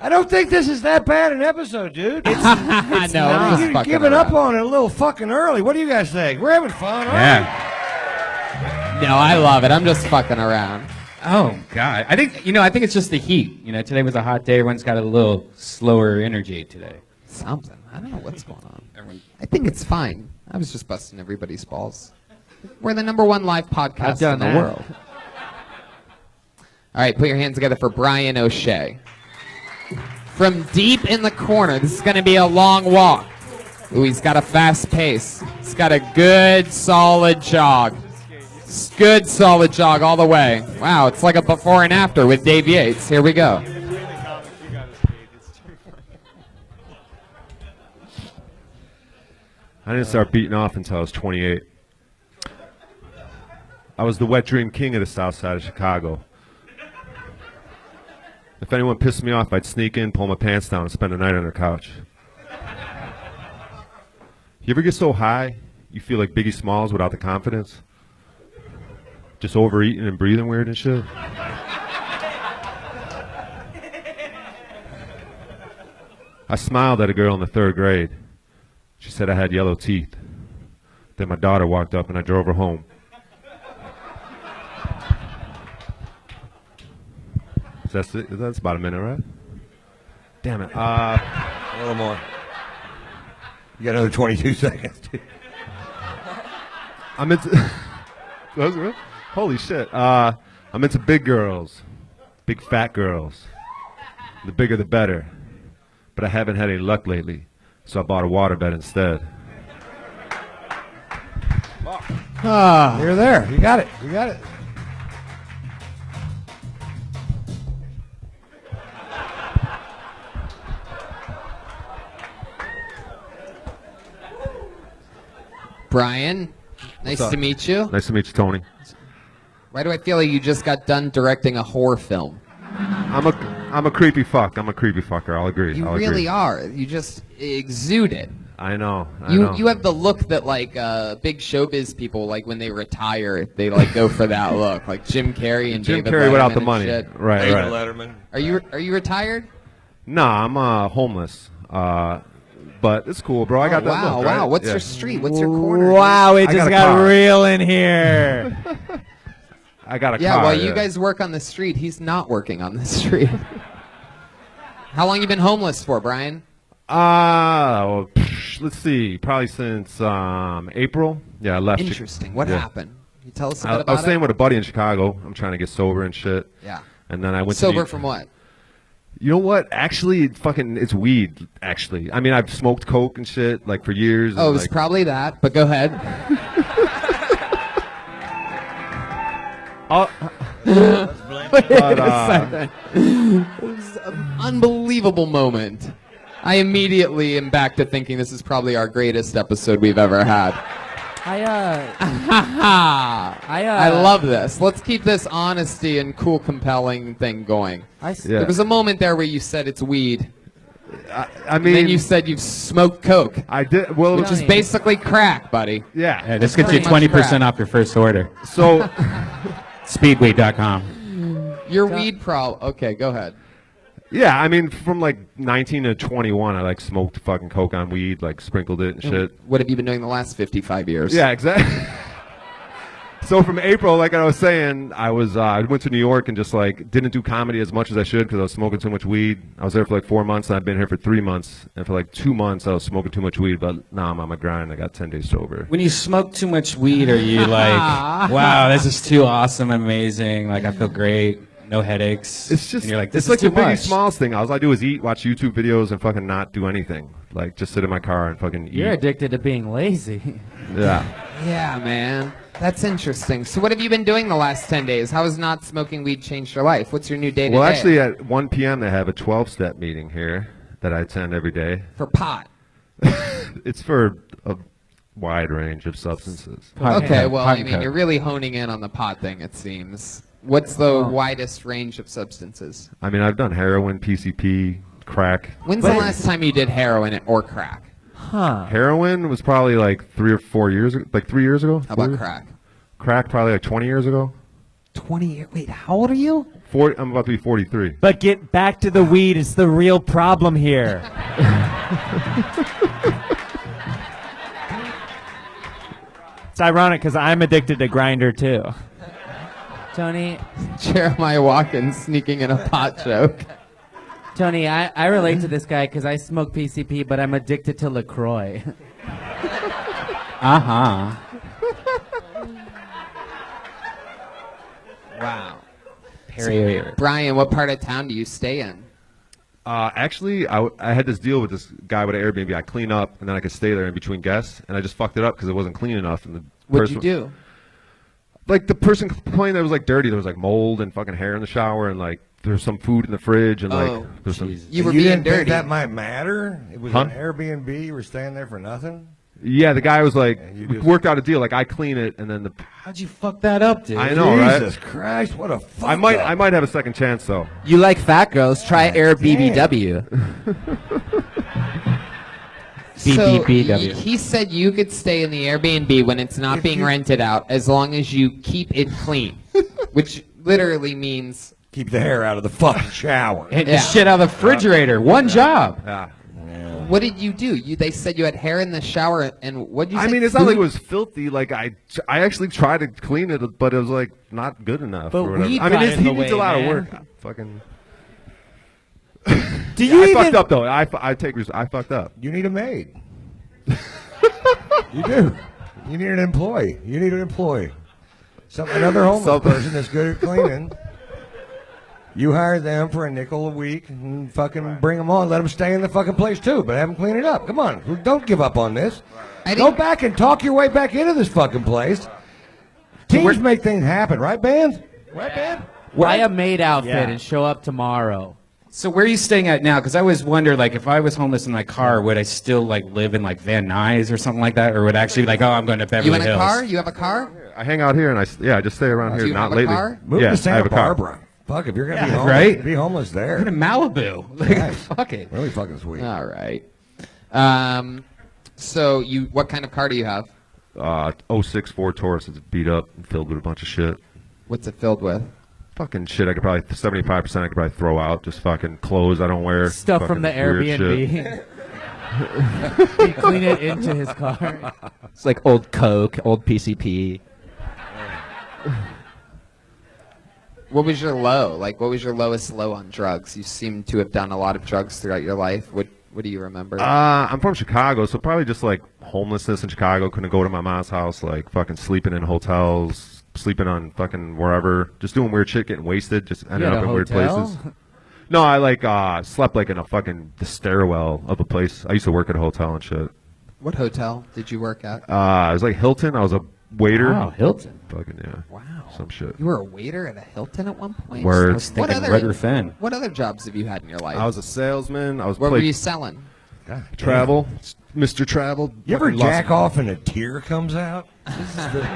I don't think this is that bad an episode, dude. No, I'm just You're fucking giving up around. on it a little fucking early. What do you guys think? We're having fun, aren't Yeah. No, I love it. I'm just fucking around. Oh God, I think it's just the heat. Today was a hot day. Everyone's got a little slower energy today. Something. I don't know what's going on. I think it's fine. I was just busting everybody's balls. We're the #1 live podcast done in the that. world. All right, put your hands together for Brian O'Shea. From deep in the corner, this is going to be a long walk. Ooh, he's got a fast pace. He's got a good, solid jog. Good, solid jog all the way. Wow, it's like a before and after with Dave Yates. Here we go. I didn't start beating off until I was 28. I was the wet dream king of the south side of Chicago. If anyone pissed me off, I'd sneak in, pull my pants down, and spend the night on their couch. You ever get so high, you feel like Biggie Smalls without the confidence? Just overeating and breathing weird and shit? I smiled at a girl in the 3rd grade. She said I had yellow teeth. Then my daughter walked up and I drove her home. That's about a minute, right? Damn it. A little more. You got another 22 seconds. I'm into... Holy shit. I'm into big girls. Big fat girls. The bigger the better. But I haven't had any luck lately, so I bought a waterbed instead. You're there. You got it. You got it. Brian, nice What's up? to meet you. Nice to meet you, Tony. Why do I feel like you just got done directing a horror film? I'm a I'm a creepy fuck. I'm a creepy fucker. I'll agree. You I'll really agree. are. You just exude it. I know. You have the look that like big showbiz people like when they retire they like go for that look like Jim Carrey and Jim David Carrey Letterman without the and money. shit. Right. Letterman. Are you retired? Nah, I'm homeless. But it's cool, bro. I got that wow, look, right? wow. What's Yeah. your street? What's your corner? Wow, it I just got a got car. real in here. I got a Yeah, car. while you guys work on the street, he's not working on the street. How long you been homeless for, Brian? Let's see. Probably since April. Yeah, I left. Interesting. What yeah. happened? Can you tell us a bit I about was staying it? with a buddy in Chicago. I'm trying to get sober and shit. Yeah. And then I went Sober to from what? You know what? Actually, it's weed. Actually, I mean, I've smoked coke and shit like for years. Oh, and, it was like, probably that, but go ahead. but, It was an unbelievable moment. I immediately am back to thinking this is probably our greatest episode we've ever had. I love this. Let's keep this honesty and cool, compelling thing going. There was a moment there where you said it's weed. I mean, and then you said you've smoked coke. I did. Well, which is basically crack, buddy. Yeah. This gets you Pretty much 20% crap. off your first order. So, Speedweed.com. Your weed problem. Okay, go ahead. yeah, I mean, from like 19 to 21, I like smoked fucking coke on weed, like sprinkled it and shit. What have you been doing the last 55 years? Yeah, exactly. So from April, like I was saying, I went to New York and just like didn't do comedy as much as I should because I was smoking too much weed. I was there for like 4 months and I've been here for 3 months. And for like 2 months, I was smoking too much weed. But now I'm on my grind. I got 10 days sober. When you smoke too much weed, are you like, wow, this is too awesome, amazing, like I feel great, no headaches? It's just, and you're like, this it's is like too the Biggie much. Smalls thing. All I do is eat, watch YouTube videos, and fucking not do anything. Like just sit in my car and fucking eat. You're addicted to being lazy. Yeah. Yeah, man. That's interesting. So what have you been doing the last 10 days? How has not smoking weed changed your life? What's your new day-to-day? Well, actually, at 1 p.m. they have a 12-step meeting here that I attend every day. For pot. It's for a wide range of substances. Okay, well, Pot I and mean, coke. you're really honing in on the pot thing, it seems. What's the widest range of substances? I mean, I've done heroin, PCP, crack. When's the last time you did heroin or crack? Heroin was probably like 3 or 4 years ago. Like 3 years ago. How 4 about years? crack? Crack probably like 20 years ago. 20 years. Wait, how old are you? 40, I'm about to be 43. But get back to the weed. It's the real problem here. It's ironic because I'm addicted to Grinder too. Tony, Jeremiah Watkins sneaking in a pot joke. Tony, I relate to this guy because I smoke PCP, but I'm addicted to LaCroix. Uh-huh. Wow. Perrier. Brian, what part of town do you stay in? Actually, I had this deal with this guy with an Airbnb. I clean up and then I could stay there in between guests, and I just fucked it up because it wasn't clean enough. And the What'd you person, do? Like the person complained that it was like dirty. There was like mold and fucking hair in the shower, and like there's some food in the fridge, and like there's some. You were you being didn't think dirty. that might matter? It was Huh? an Airbnb. You were staying there for nothing? Yeah, the guy was like, you we just- worked out a deal. Like I clean it, and then the. How'd you fuck that up, dude? I know, right? Jesus Christ, what a fuck I might up. have a second chance though. You like fat girls? Try Airbnb. So BBBW. he said you could stay in the Airbnb when it's not being rented out as long as you keep it clean, which literally means Keep the hair out of the fucking shower. And Yeah. the shit out of the refrigerator. One job. Yeah. what did you do? They said you had hair in the shower, and what did you say? I mean, it's not like it Food? was filthy. Like I actually tried to clean it, but it was like not good enough. But or whatever. weed I mean, got in he the needs a way, lot man. of work. Fucking. Do you I even? fucked up though. I fucked up. You need a maid. You do. You need an employee. You need an employee. Another homeless person that's good at cleaning. You hire them for a nickel a week and fucking bring them on. Let them stay in the fucking place too, but have them clean it up. Come on. Don't give up on this. Go back and talk your way back into this fucking place. Teams make things happen, right, band? Right, band? Buy a maid outfit Yeah. and show up tomorrow. So where are you staying at now? Because I always wonder, like, if I was homeless in my car, would I still like live in like Van Nuys or something like that, or would I actually be like, oh, I'm going to Beverly You in a Hills? car? You have a car? I hang out here and I just stay around Do here. you Not have a lately. car? Move yeah, to I have Santa a car. Barbara. Fuck, if you're gonna Yeah, be homeless, right? be homeless there. Go to Malibu. Like, Nice. fuck it. Really fucking sweet. All right. So what kind of car do you have? 06 Ford Taurus. It's beat up and filled with a bunch of shit. What's it filled with? Fucking shit. I could probably 75%. I could probably throw out. Just fucking clothes I don't wear. Stuff from the fucking weird shit. Airbnb. He clean it into his car. It's like old Coke, old PCP. What was your low? Like, what was your lowest low on drugs? You seem to have done a lot of drugs throughout your life. What do you remember? I'm from Chicago, so probably just like homelessness in Chicago. Couldn't go to my mom's house. Like fucking sleeping in hotels, sleeping on fucking wherever, just doing weird shit, getting wasted, just ending had up a in weird hotel? places. No, I like slept like in a fucking the stairwell of a place. I used to work at a hotel and shit. What hotel did you work at? I was like Hilton. I was a waiter. Wow, Hilton. Fucking yeah. Wow. Some shit. You were a waiter at a Hilton at one point? Word. I was thinking Redder Finn. What other jobs have you had in your life? I was a salesman. I was What were you selling? travel, Mr. Travel. You ever Fucking lost- jack off and a tear comes out? This is the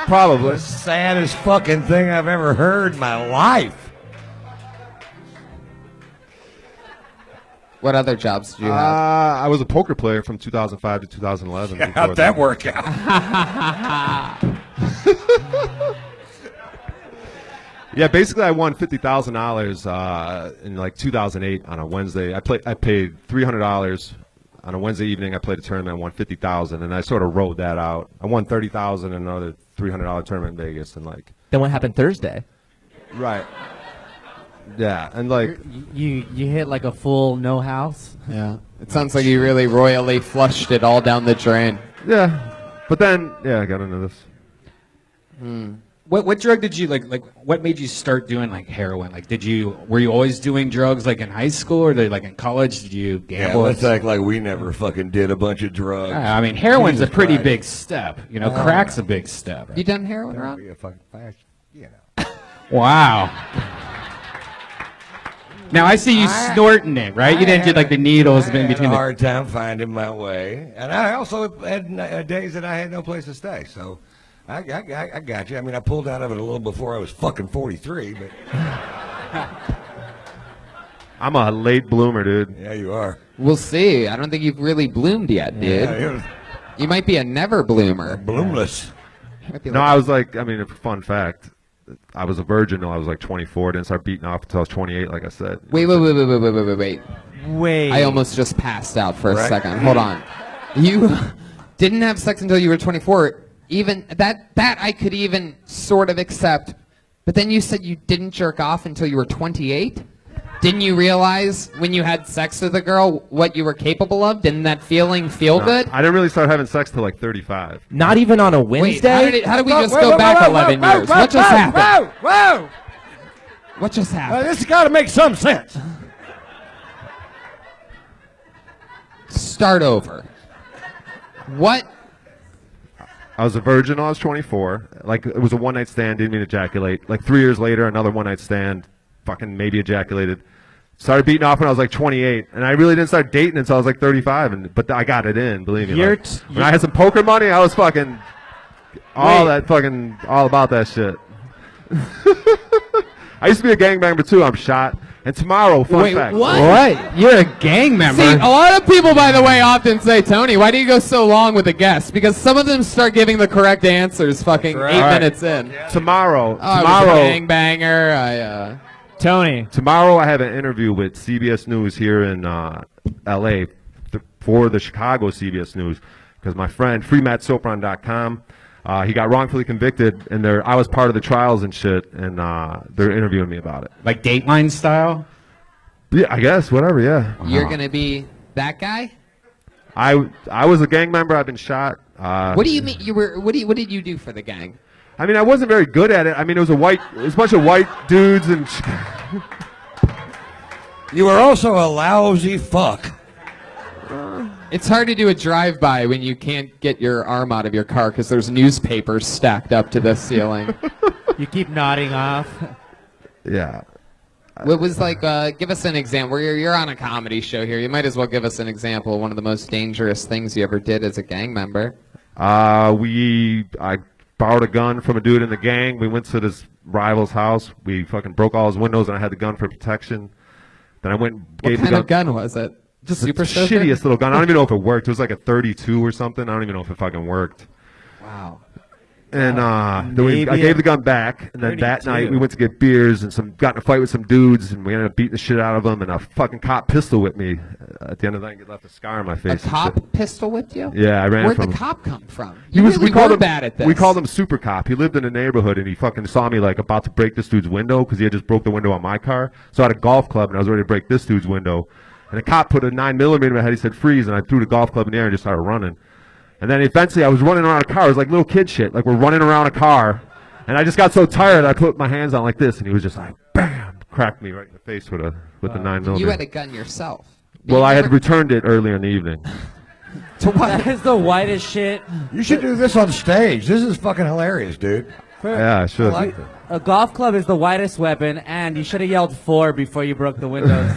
Probably. saddest fucking thing I've ever heard in my life. What other jobs did you have? I was a poker player from 2005 to 2011. before How'd that work out? Yeah, basically, I won $50,000 in like 2008 on a Wednesday. I paid $300 on a Wednesday evening. I played a tournament. I won $50,000, and I sort of rode that out. I won $30,000 in another $300 tournament in Vegas, and like. Then what happened Thursday? Right. Yeah, and like. You hit like a full no house. Yeah. It sounds like you really royally flushed it all down the drain. Yeah, but then I got into this. What drug did you like? What made you start doing like heroin? Like, were you always doing drugs like in high school or like in college? Did you Yeah, gamble? let's act like we never fucking did a bunch of drugs. I mean, heroin's a Jesus pretty Christ. big step. You know, crack's a big step. You done heroin, Rob? Be a fucking fast, you know. Wow. Now I see you snorting it, right? You didn't do like the needles in I had between a the. hard time finding my way, and I also had days that I had no place to stay. So, I got you. I mean, I pulled out of it a little before I was fucking 43, but I'm a late bloomer, dude. yeah, you are. We'll see. I don't think you've really bloomed yet, dude. Yeah, you're You might be a never bloomer. bloomless. Might be No, like- I was like, I mean, a fun fact. I was a virgin until I was like 24. Didn't start beating off until I was 28, like I said. Wait. Wait. I almost just passed out for a Right. second. Hold on. You didn't have sex until you were 24. Even that I could even sort of accept. But then you said you didn't jerk off until you were 28? Didn't you realize when you had sex with a girl what you were capable of? Didn't that feeling feel good? I didn't really start having sex till like 35. Not even on a Wait, Wednesday? how did we just go back 11 years? What just happened? Whoa! What just happened? This has got to make some sense. Start over. What? I was a virgin when I was 24. Like, it was a one-night stand, didn't mean to ejaculate. Like, 3 years later, another one-night stand, fucking maybe ejaculated. Started beating off when I was like 28, and I really didn't start dating until I was like 35. But I got it in, believe me. You're Like, when I had some poker money, I was fucking all about that shit. I used to be a gangbanger too. I'm shot. And tomorrow, fun fact. What? You're a gang member. See, a lot of people, by the way, often say, Tony, why do you go so long with the guests? Because some of them start giving the correct answers fucking 8 minutes in. Tomorrow, I was a gangbanger. Tony. Tomorrow I have an interview with CBS News here in L.A. For the Chicago CBS News because my friend FreeMattSopron.com, he got wrongfully convicted, and I was part of the trials and shit, and they're interviewing me about it. Like Dateline style? Yeah, I guess, whatever, yeah. You're going to be that guy? I was a gang member. I've been shot. What do you mean? What did you do for the gang? I mean, I wasn't very good at it. I mean, it was a bunch of white dudes and. You were also a lousy fuck. It's hard to do a drive-by when you can't get your arm out of your car because there's newspapers stacked up to the ceiling. You keep nodding off. Yeah. What was like? Give us an example. You're on a comedy show here. You might as well give us an example of one of the most dangerous things you ever did as a gang member. I borrowed a gun from a dude in the gang. We went to this rival's house. We fucking broke all his windows, and I had the gun for protection. Then I went and What gave kind the of gun was it? Just the super soaker? shittiest little gun. I don't even know if it worked. It was like a 32 or something. I don't even know if it fucking worked. Wow. And then I gave the gun back, and then that night we went to get beers and got in a fight with some dudes, and we ended up beating the shit out of them. And a fucking cop pistol whipped me at the end of the night. It left a scar on my face. A cop pistol whipped you? Yeah, I ran Where'd from the him. cop come from? He You was. really We called were him bad at this. We called him Super Cop. He lived in a neighborhood, and he fucking saw me like about to break this dude's window because he had just broke the window on my car. So I had a golf club, and I was ready to break this dude's window. And the cop put a 9mm in my head. He said, "Freeze!" And I threw the golf club in the air and just started running. And then eventually, I was running around a car. It was like little kid shit. Like we're running around a car. And I just got so tired, I put my hands on like this, and he was just like, bam, cracked me right in the face with the 9mm. You had a gun yourself. Well, I had returned it earlier in the evening. To what? That is the whitest shit. You should do this on stage. This is fucking hilarious, dude. Yeah, I should. I liked it. A golf club is the widest weapon, and you should have yelled 4 before you broke the windows.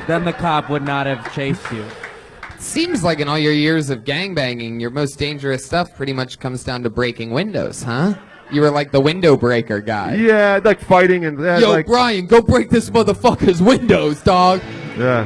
Then the cop would not have chased you. Seems like in all your years of gangbanging, your most dangerous stuff pretty much comes down to breaking windows, huh? You were like the window breaker guy. Yeah, like fighting and Yo, like, Brian, go break this motherfucker's windows, dog. yeah.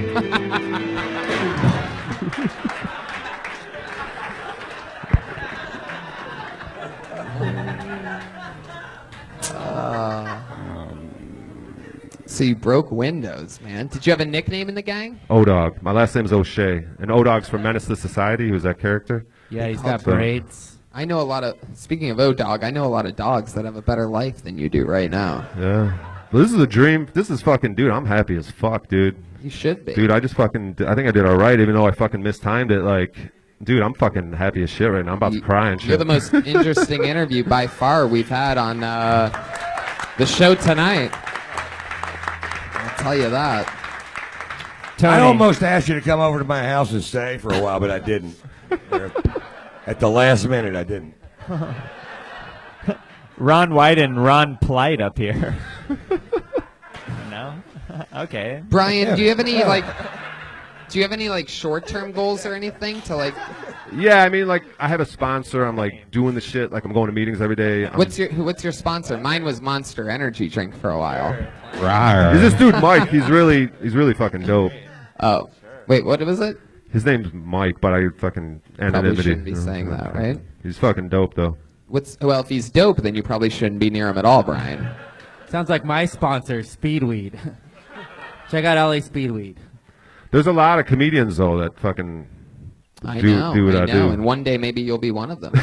So you broke windows, man. Did you have a nickname in the gang? O-Dog. My last name's O'Shea. And O-Dog's from Menace to Society. He was that character. Yeah, he's got So- braids. I know a lot of, speaking of O-Dog, I know a lot of dogs that have a better life than you do right now. Yeah. Well, this is a dream. This is fucking, dude, I'm happy as fuck, dude. You should be. Dude, I just fucking, I think I did all right, even though I fucking mistimed it. Like, dude, I'm fucking happy as shit right now. I'm about to cry and shit. You're the most interesting interview by far we've had on the show tonight. I'll tell you that. I almost asked you to come over to my house and stay for a while, but I didn't. At the last minute, I didn't. Ron White and Ron Plight up here. No? Okay. Brian, do you have any like short-term goals or anything to like? Yeah, I mean, like, I have a sponsor. I'm like doing the shit. Like, I'm going to meetings every day. What's your sponsor? Mine was Monster Energy drink for a while. Is this dude Mike? He's really fucking dope. Oh, wait, what was it? His name's Mike, but I fucking anonymity. shouldn't be saying that, right? He's fucking dope though. Well, if he's dope, then you probably shouldn't be near him at all, Brian. Sounds like my sponsor, Speedweed. Check out LA Speedweed. There's a lot of comedians though that fucking do what I do. And one day maybe you'll be one of them.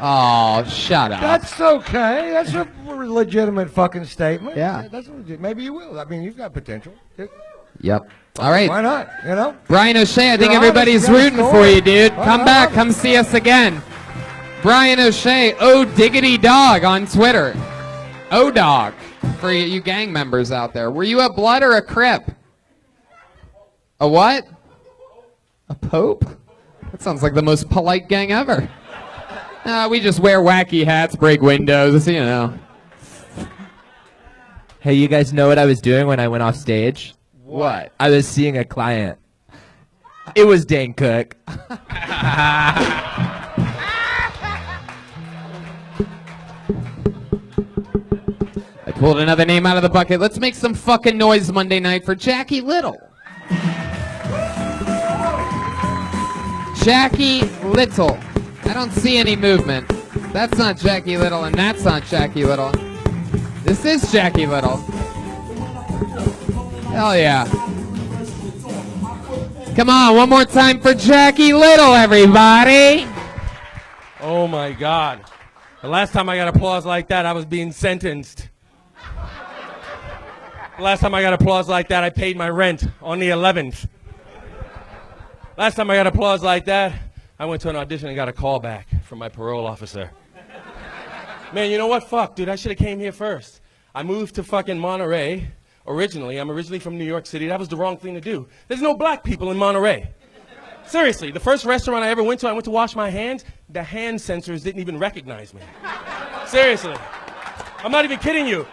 Oh, shut up. That's okay. That's a legitimate fucking statement. Yeah. That's legit. Maybe you will. I mean, you've got potential. Yep. All right. Why not? You know? Brian O'Shea, I think You're everybody's honest, you got a rooting story. for you, dude. Why Come not? back. Come see us again. Brian O'Shea, O Diggity Dog on Twitter. O Dog for you gang members out there. Were you a Blood or a Crip? A what? A Pope? That sounds like the most polite gang ever. We just wear wacky hats, break windows, you know. Hey, you guys know what I was doing when I went off stage? What? I was seeing a client. It was Dane Cook. I pulled another name out of the bucket. Let's make some fucking noise Monday night for Jackie Little. Jackie Little. I don't see any movement. That's not Jackie Little, and that's not Jackie Little. This is Jackie Little. Hell yeah. Come on, one more time for Jackie Little, everybody. Oh my God. The last time I got applause like that, I was being sentenced. The last time I got applause like that, I paid my rent on the 11th. Last time I got applause like that, I went to an audition and got a call back from my parole officer. Man, you know what? Fuck, dude, I should have came here first. I moved to fucking Monterey. Originally, I'm originally from New York City. That was the wrong thing to do. There's no black people in Monterey. Seriously, the first restaurant I ever went to wash my hands, the hand sensors didn't even recognize me. Seriously. I'm not even kidding you.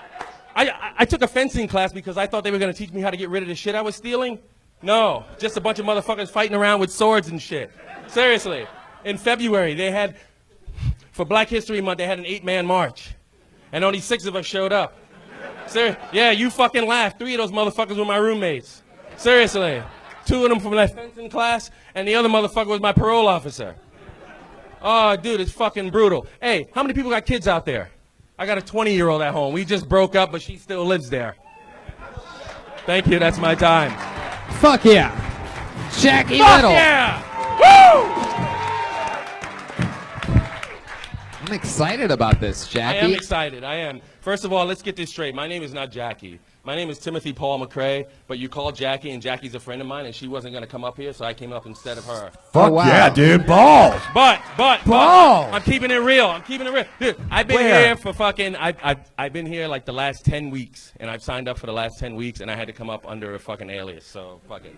I took a fencing class because I thought they were going to teach me how to get rid of the shit I was stealing. No, just a bunch of motherfuckers fighting around with swords and shit. Seriously. In February, they had, for Black History Month, they had an 8-man march. and only 6 of us showed up. Yeah, you fucking laughed. 3 of those motherfuckers were my roommates. Seriously. 2 of them from my fencing class, and the other motherfucker was my parole officer. Oh, dude, it's fucking brutal. Hey, how many people got kids out there? I got a 20-year-old at home. We just broke up, but she still lives there. Thank you, that's my time. Fuck yeah. Jackie Fuck Little. yeah! Woo! I'm excited about this, Jackie. I am excited, I am. First of all, let's get this straight. My name is not Jackie. My name is Timothy Paul McRae, but you called Jackie, and Jackie's a friend of mine, and she wasn't going to come up here, so I came up instead of her. Fuck yeah, dude. Balls. But, Balls. I'm keeping it real. Dude, I've been here for fucking, I've been here like the last 10 weeks, and I've signed up for the last 10 weeks, and I had to come up under a fucking alias, so fuck it.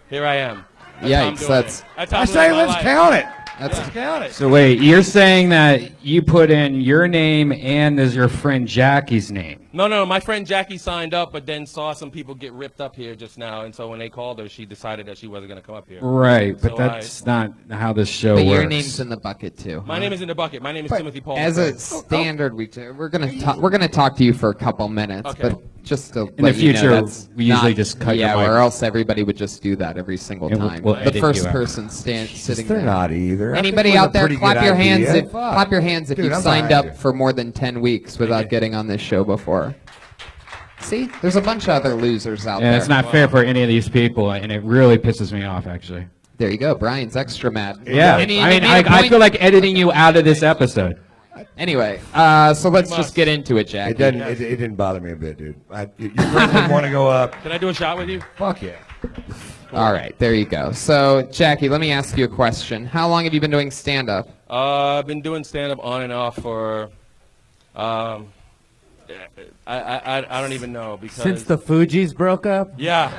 Here I am. Yikes, that's how I'm I say living my let's life. count it. Let's count it. So wait, you're saying that you put in your name and there's your friend Jackie's name? No, my friend Jackie signed up, but then saw some people get ripped up here just now, and so when they called her, she decided that she wasn't going to come up here. Right, but So that's not how this show But works. your name's in the bucket too. My name is in the bucket. My name is Timothy Paul. As a McRae. standard, we're gonna talk to you for a couple minutes, Okay. but just to In let the you know, future, that's we usually not- just cut your yeah, mic. or else everybody would just do that every single And time. we'll the edit first you out. person sitting They're there. not either. I think Anybody it was out a there, pretty clap good your hands. idea. Clap your hands if Dude, you've I'm signed behind up you. for more than 10 weeks without getting on this show before. See, there's a bunch of other losers out Yeah, there. it's not fair for any of these people, and it really pisses me off, actually. There you go. Brian's extra mad. Yeah, And he I mean, made a I point- feel like editing you out of this episode. Anyway, so let's just get into it, Jackie. It didn't bother me a bit, dude. You really want to go up? Can I do a shot with you? Fuck yeah. All right, there you go. So, Jackie, let me ask you a question. How long have you been doing stand-up? I've been doing stand-up on and off for, I don't even know because. Since the Fugees broke up? Yeah,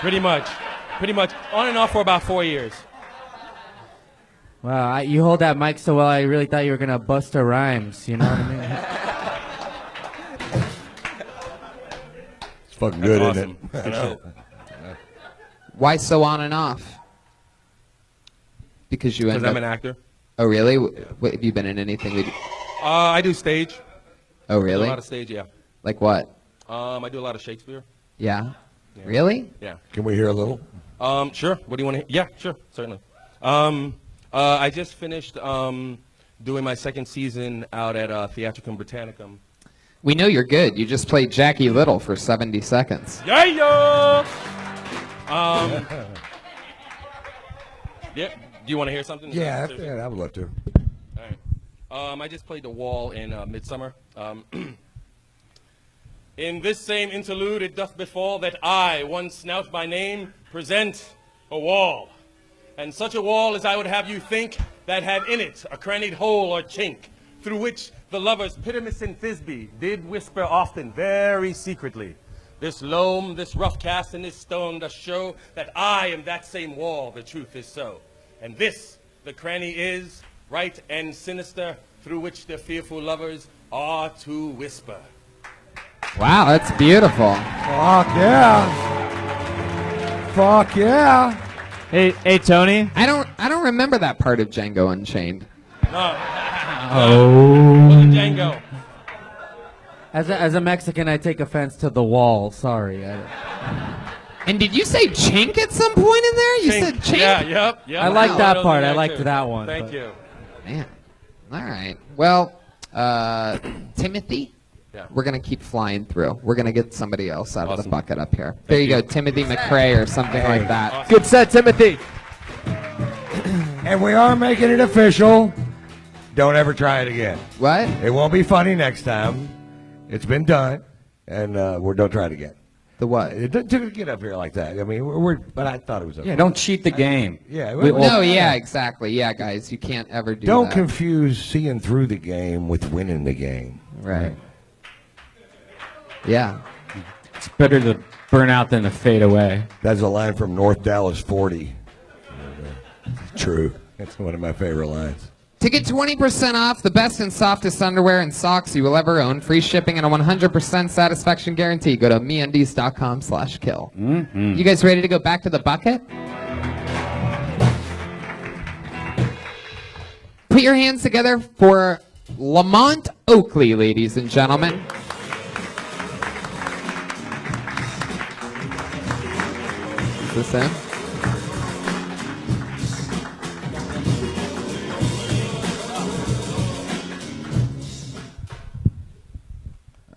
pretty much, on and off for about 4 years. Wow, you hold that mic so well, I really thought you were going to bust her rhymes, you know what I mean? It's fucking That's good, awesome. isn't it? I Good know. shit. Why so on and off? Because you end Because up... I'm an actor. Oh, really? What, have you been in anything? I do stage. Oh, I do really? a lot of stage, yeah. Like what? I do a lot of Shakespeare. Yeah? Really? Yeah. Can we hear a little? Sure. What do you want to hear? Yeah, sure, certainly. I just finished doing my second season out at Theatricum Britannicum. We know you're good. You just played Jackie Little for 70 seconds. Yeah. Yeah. Do you want to hear something? Yeah, I would love to. All right. I just played the wall in Midsummer. In this same interlude, it doth befall that I, one snout by name, present a wall. And such a wall as I would have you think that had in it a crannied hole or chink, through which the lovers Pyramus and Thisbe did whisper often, very secretly. This loam, this rough cast, and this stone does show that I am that same wall, the truth is so. And this, the cranny is, right and sinister, through which the fearful lovers are to whisper. Wow, that's beautiful. Fuck yeah. Fuck yeah. Hey, Tony. I don't remember that part of Django Unchained. No. Oh. Wasn't Django. As a Mexican, I take offense to the wall. Sorry. And did you say chink at some point in there? You said chink? Yeah, yep. I like that part. I Too. liked that one. Thank but- you. Man. All right. Well, Timothy, Yeah. we're going to keep flying through. We're going to get somebody else out of the Awesome. bucket up here. There you go, Timothy McRae or something like that. Awesome. Good set, Timothy. And we are making it official. Don't ever try it again. What? It won't be funny next time. It's been done, and don't try it again. The what? To get up here like that. I mean, but I thought it was okay. Yeah, don't cheat the game. Yeah. No, yeah, exactly. Yeah, guys, you can't ever do Don't that. confuse seeing through the game with winning the game. Right. Yeah. It's better to burn out than to fade away. That's a line from North Dallas 40. True. That's one of my favorite lines. To get 20% off the best and softest underwear and socks you will ever own, free shipping and a 100% satisfaction guarantee, go to meundies.com/kill. Mm-hmm. You guys ready to go back to the bucket? Put your hands together for Lamont Oakley, ladies and gentlemen. Is this him?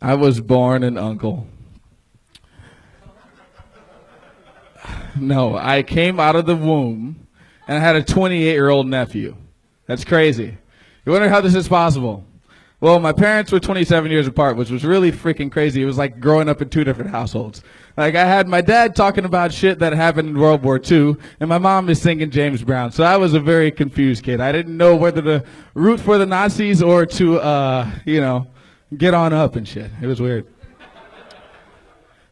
I was born an uncle. No, I came out of the womb and I had a 28-year-old nephew. That's crazy. You wonder how this is possible? Well, my parents were 27 years apart, which was really freaking crazy. It was like growing up in two different households. Like, I had my dad talking about shit that happened in World War II, and my mom is singing James Brown. So I was a very confused kid. I didn't know whether to root for the Nazis or to, get on up and shit. It was weird.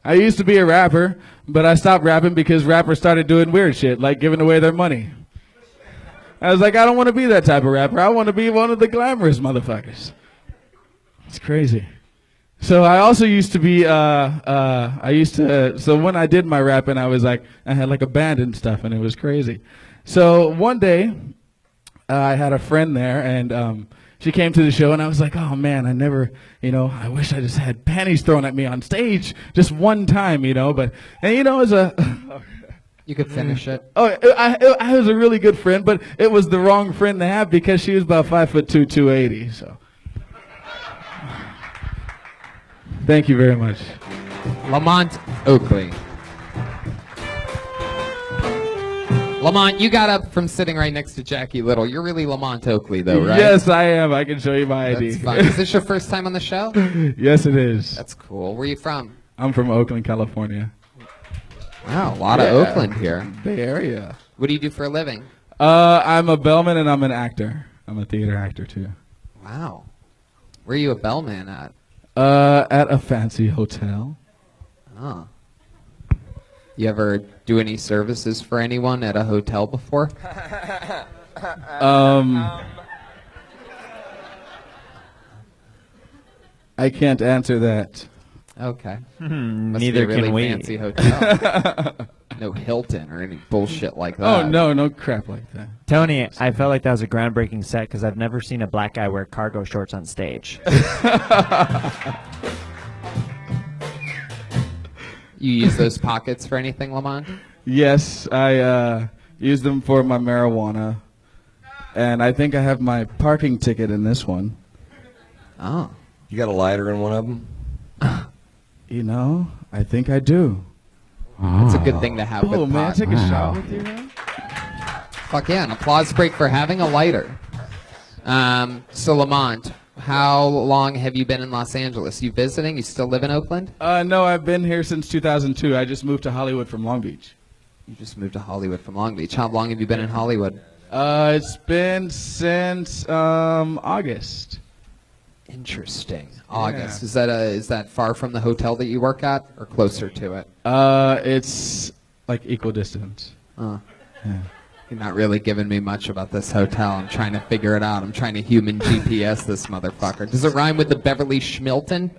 I used to be a rapper, but I stopped rapping because rappers started doing weird shit, like giving away their money. I was like, I don't want to be that type of rapper. I want to be one of the glamorous motherfuckers. It's crazy. So I also used to be, so when I did my rapping, I had like a band and stuff, and it was crazy. So one day, I had a friend there, and she came to the show, and I was like, oh man, I wish I just had panties thrown at me on stage just one time, but as a... You could finish it. Oh, I was a really good friend, but it was the wrong friend to have because she was about 5'2", 280, so... Thank you very much. Lamont Oakley. Lamont, you got up from sitting right next to Jackie Little. You're really Lamont Oakley, though, right? Yes, I am. I can show you my ID. That's fine. Is this your first time on the show? Yes, it is. That's cool. Where are you from? I'm from Oakland, California. Wow, a lot of Oakland here. Bay Area. What do you do for a living? I'm a bellman and I'm an actor. I'm a theater actor, too. Wow. Where are you a bellman at? At a fancy hotel. Oh. You ever do any services for anyone at a hotel before? I can't answer that. Okay. Neither be a really can we. Fancy hotel. No Hilton or any bullshit like that. Oh, no crap like that. Tony, I felt like that was a groundbreaking set because I've never seen a black guy wear cargo shorts on stage. You use those pockets for anything, Lamont? Yes, I use them for my marijuana. And I think I have my parking ticket in this one. Oh. You got a lighter in one of them? I think I do. That's a good thing to have with man, pot. take a shot with you, man? Fuck yeah, an applause break for having a lighter. So Lamont, how long have you been in Los Angeles? You visiting? You still live in Oakland? No, I've been here since 2002. I just moved to Hollywood from Long Beach. You just moved to Hollywood from Long Beach. How long have you been in Hollywood? It's been since August. Interesting. August. Yeah. Is that far from the hotel that you work at, or closer to it? It's like equal distance. Yeah. You're not really giving me much about this hotel. I'm trying to figure it out. I'm trying to human GPS this motherfucker. Does it rhyme with the Beverly Schmilton?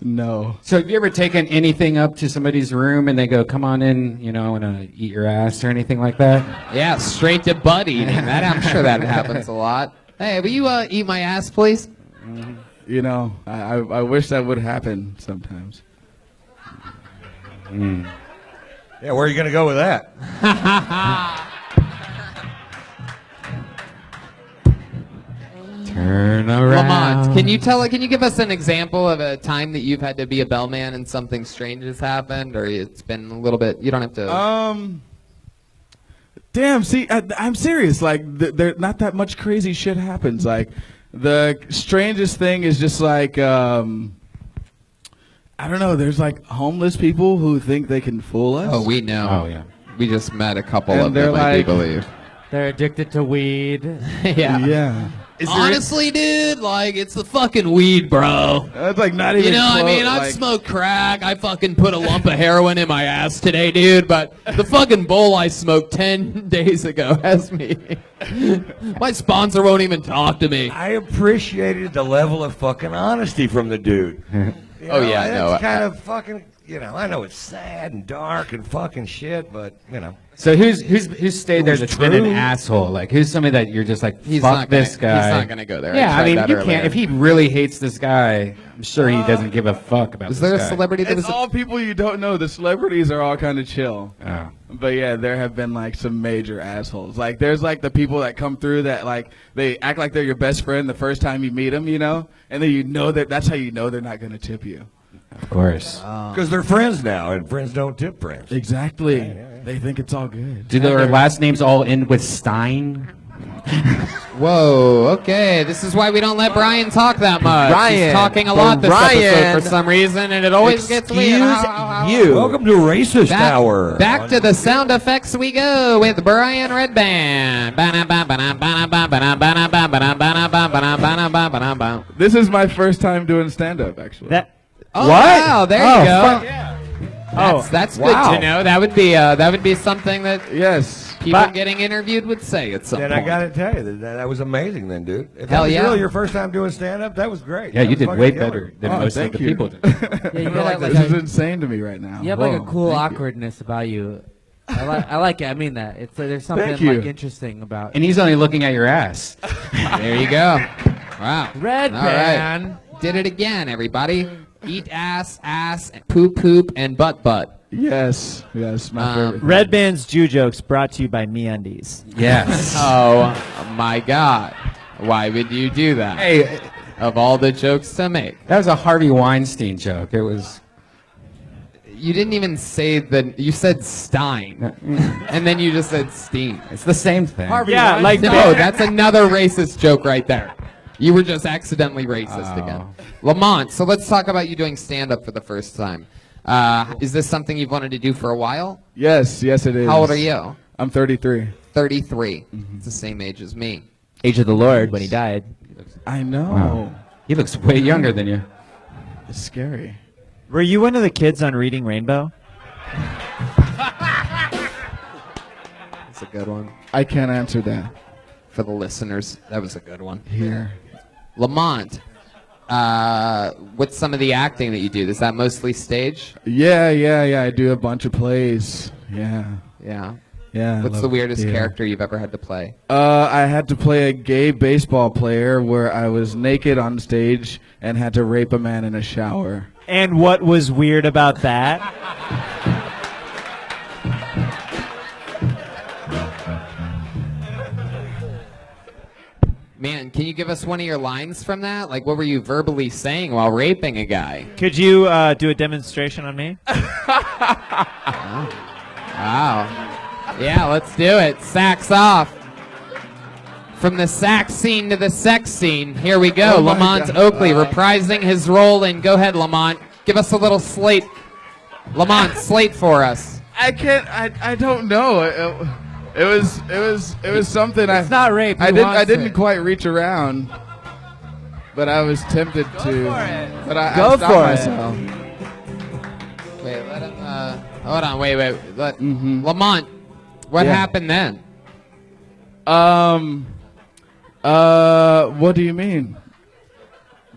No. So have you ever taken anything up to somebody's room and they go, come on in, I want to eat your ass or anything like that? Yeah, straight to butt eating. I'm sure that happens a lot. Hey, will you eat my ass, please? I wish that would happen sometimes. Yeah, where are you going to go with that? Turn around. Lamont, can you give us an example of a time that you've had to be a bellman and something strange has happened, or it's been a little bit, you don't have to... Damn, see, I'm serious. Like, there not that much crazy shit happens. Like, the strangest thing is just like, I don't know, there's like homeless people who think they can fool us. Oh, we know. Oh, yeah. We just met a couple And of they're them, I do like- believe. They're addicted to weed. Yeah. Yeah. Honestly, dude, like, it's the fucking weed, bro. That's like not even I've smoked crack. I fucking put a lump of heroin in my ass today, dude, but the fucking bowl I smoked 10 days ago has me. My sponsor won't even talk to me. I appreciated the level of fucking honesty from the dude. Oh, yeah, that's no, kind of fucking. I know it's sad and dark and fucking shit, but So who's stayed there was that's been an true. asshole? Like who's somebody that you're just like, He's fuck not gonna- this guy? he's not gonna go there. I Yeah, I tried mean, that you earlier. can't. If he really hates this guy, I'm sure he doesn't give a fuck about. Is this there a guy. celebrity that It's was? all people you don't know. The celebrities are all kind of chill. Oh. But yeah, there have been like some major assholes. Like there's like the people that come through that like they act like they're your best friend the first time you meet them, and then that's how you know they're not gonna tip you. Of course. because they're friends now, and friends don't tip friends. Exactly. They think it's all good. Do their last names all end with Stein? Whoa. Okay. This is why we don't let Brian talk that much. Brian, He's talking a lot this episode Brian, for some reason, and it always gets weird. you. Welcome to Racist Hour. Back to the sound effects we go with Brian Redband. This is my first time doing stand-up, actually. Oh, What? wow, there you go. fuck. That's wow. good to know. That would be something that Yes. people getting interviewed would say at some Then point. I gotta tell you that was amazing. Then, dude. If Hell that was yeah. really your first time doing stand-up, that was great. Yeah, That you was did fucking way killer. better than Oh, most of thank the you. people did. Yeah, you got This is insane to me right now. You have like a Whoa, cool thank you. awkwardness about you. I like it. I mean that. It's like there's something Thank you. like interesting about. And he's only looking at your ass. There you go. Wow. Red All right. band. Did it again, everybody. Eat ass, and poop, and butt. Yes, my favorite. Red Band's Jew jokes brought to you by MeUndies. Yes. Oh my God. Why would you do that? Hey, Of all the jokes to make. that was a Harvey Weinstein joke. It was. You didn't even say that. You said Stein. And then you just said Steen. It's the same thing. Yeah, like No, that's another racist joke right there. You were just accidentally racist again. Lamont, so let's talk about you doing stand-up for the first time. Is this something you've wanted to do for a while? Yes, it is. How old are you? I'm 33. 33. It's the same age as me. Age of the Lord when he died. I know. Wow. He looks way younger than you. It's scary. Were you one of the kids on Reading Rainbow? That's a good one. I can't answer that For the listeners, that was a good one. here. Lamont, what's some of the acting that you do? Is that mostly stage? Yeah. I do a bunch of plays. Yeah. Yeah. I What's love the weirdest theater. character you've ever had to play? I had to play a gay baseball player where I was naked on stage and had to rape a man in a shower. And what was weird about that? Man, can you give us one of your lines from that? Like, what were you verbally saying while raping a guy? Could you do a demonstration on me? Wow. Yeah, let's do it. Sax off. From the sax scene to the sex scene. Here we go. Oh my Lamont God. Oakley reprising his role in. Go ahead, Lamont. Give us a little slate. Lamont, slate for us. I can't. I don't know. It was something. It's not rape. He I wants didn't it. quite reach around, but I was tempted to. But I Go stopped for it. myself. Wait, let him. Hold on. Wait. Lamont, what Yeah. happened then? What do you mean?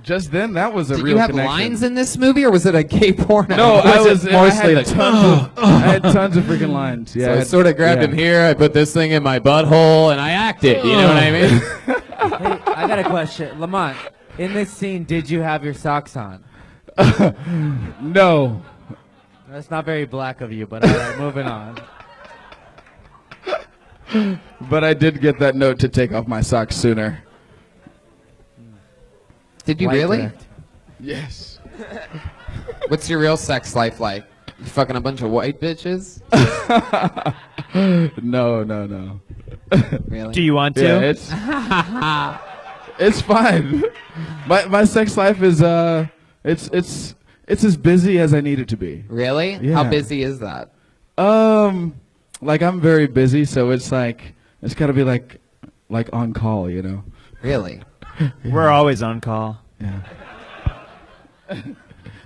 Just then, that was a Did real you have connection. lines in this movie, or was it a gay porno? No, I Was it mostly had like, I had tons of freaking lines. Yeah, So I sort of grabbed him here. I put this thing in my butthole, and I acted. You know what I mean? Hey, I got a question, Lamont. In this scene, did you have your socks on? No. That's not very black of you, but all right, moving on. But I did get that note to take off my socks sooner. Did you White really? direct. Yes. What's your real sex life like? You fucking a bunch of white bitches? No. Really? Do you want to? Yeah, it's fine. My sex life is it's as busy as I need it to be. Really? Yeah. How busy is that? Like I'm very busy, so it's like it's got to be like on call, you know. Really? We're always on call. Yeah.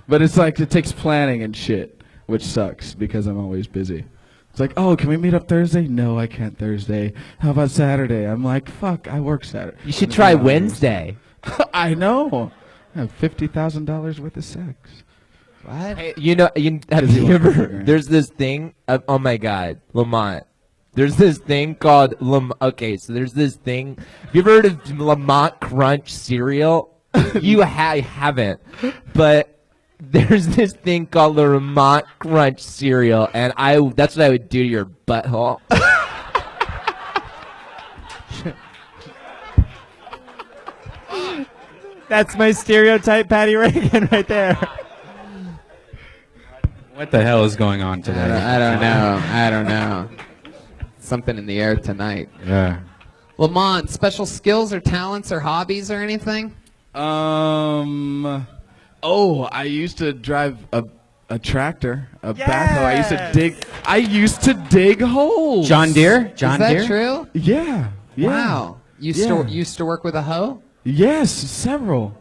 But it's like it takes planning and shit, which sucks because I'm always busy. It's like, oh, can we meet up Thursday? No, I can't Thursday. How about Saturday? I'm like, fuck, I work Saturday. You should try Wednesday. I know. I have $50,000 worth of sex. What? Hey, have you ever? There's this thing. Oh my God, Lamont. There's this thing called Okay, so there's this thing. Have you ever heard of Lamont Crunch cereal? You haven't, but there's this thing called the Lamont Crunch cereal, and that's what I would do to your butthole. That's my stereotype Patty Reagan right there. What the hell is going on today? I don't know. Something in the air tonight. Yeah. Lamont, special skills or talents or hobbies or anything? I used to drive a tractor, a backhoe. I used to dig holes. John Deere? Is that true? Yeah. Wow. You used to work with a hoe? Yes, several.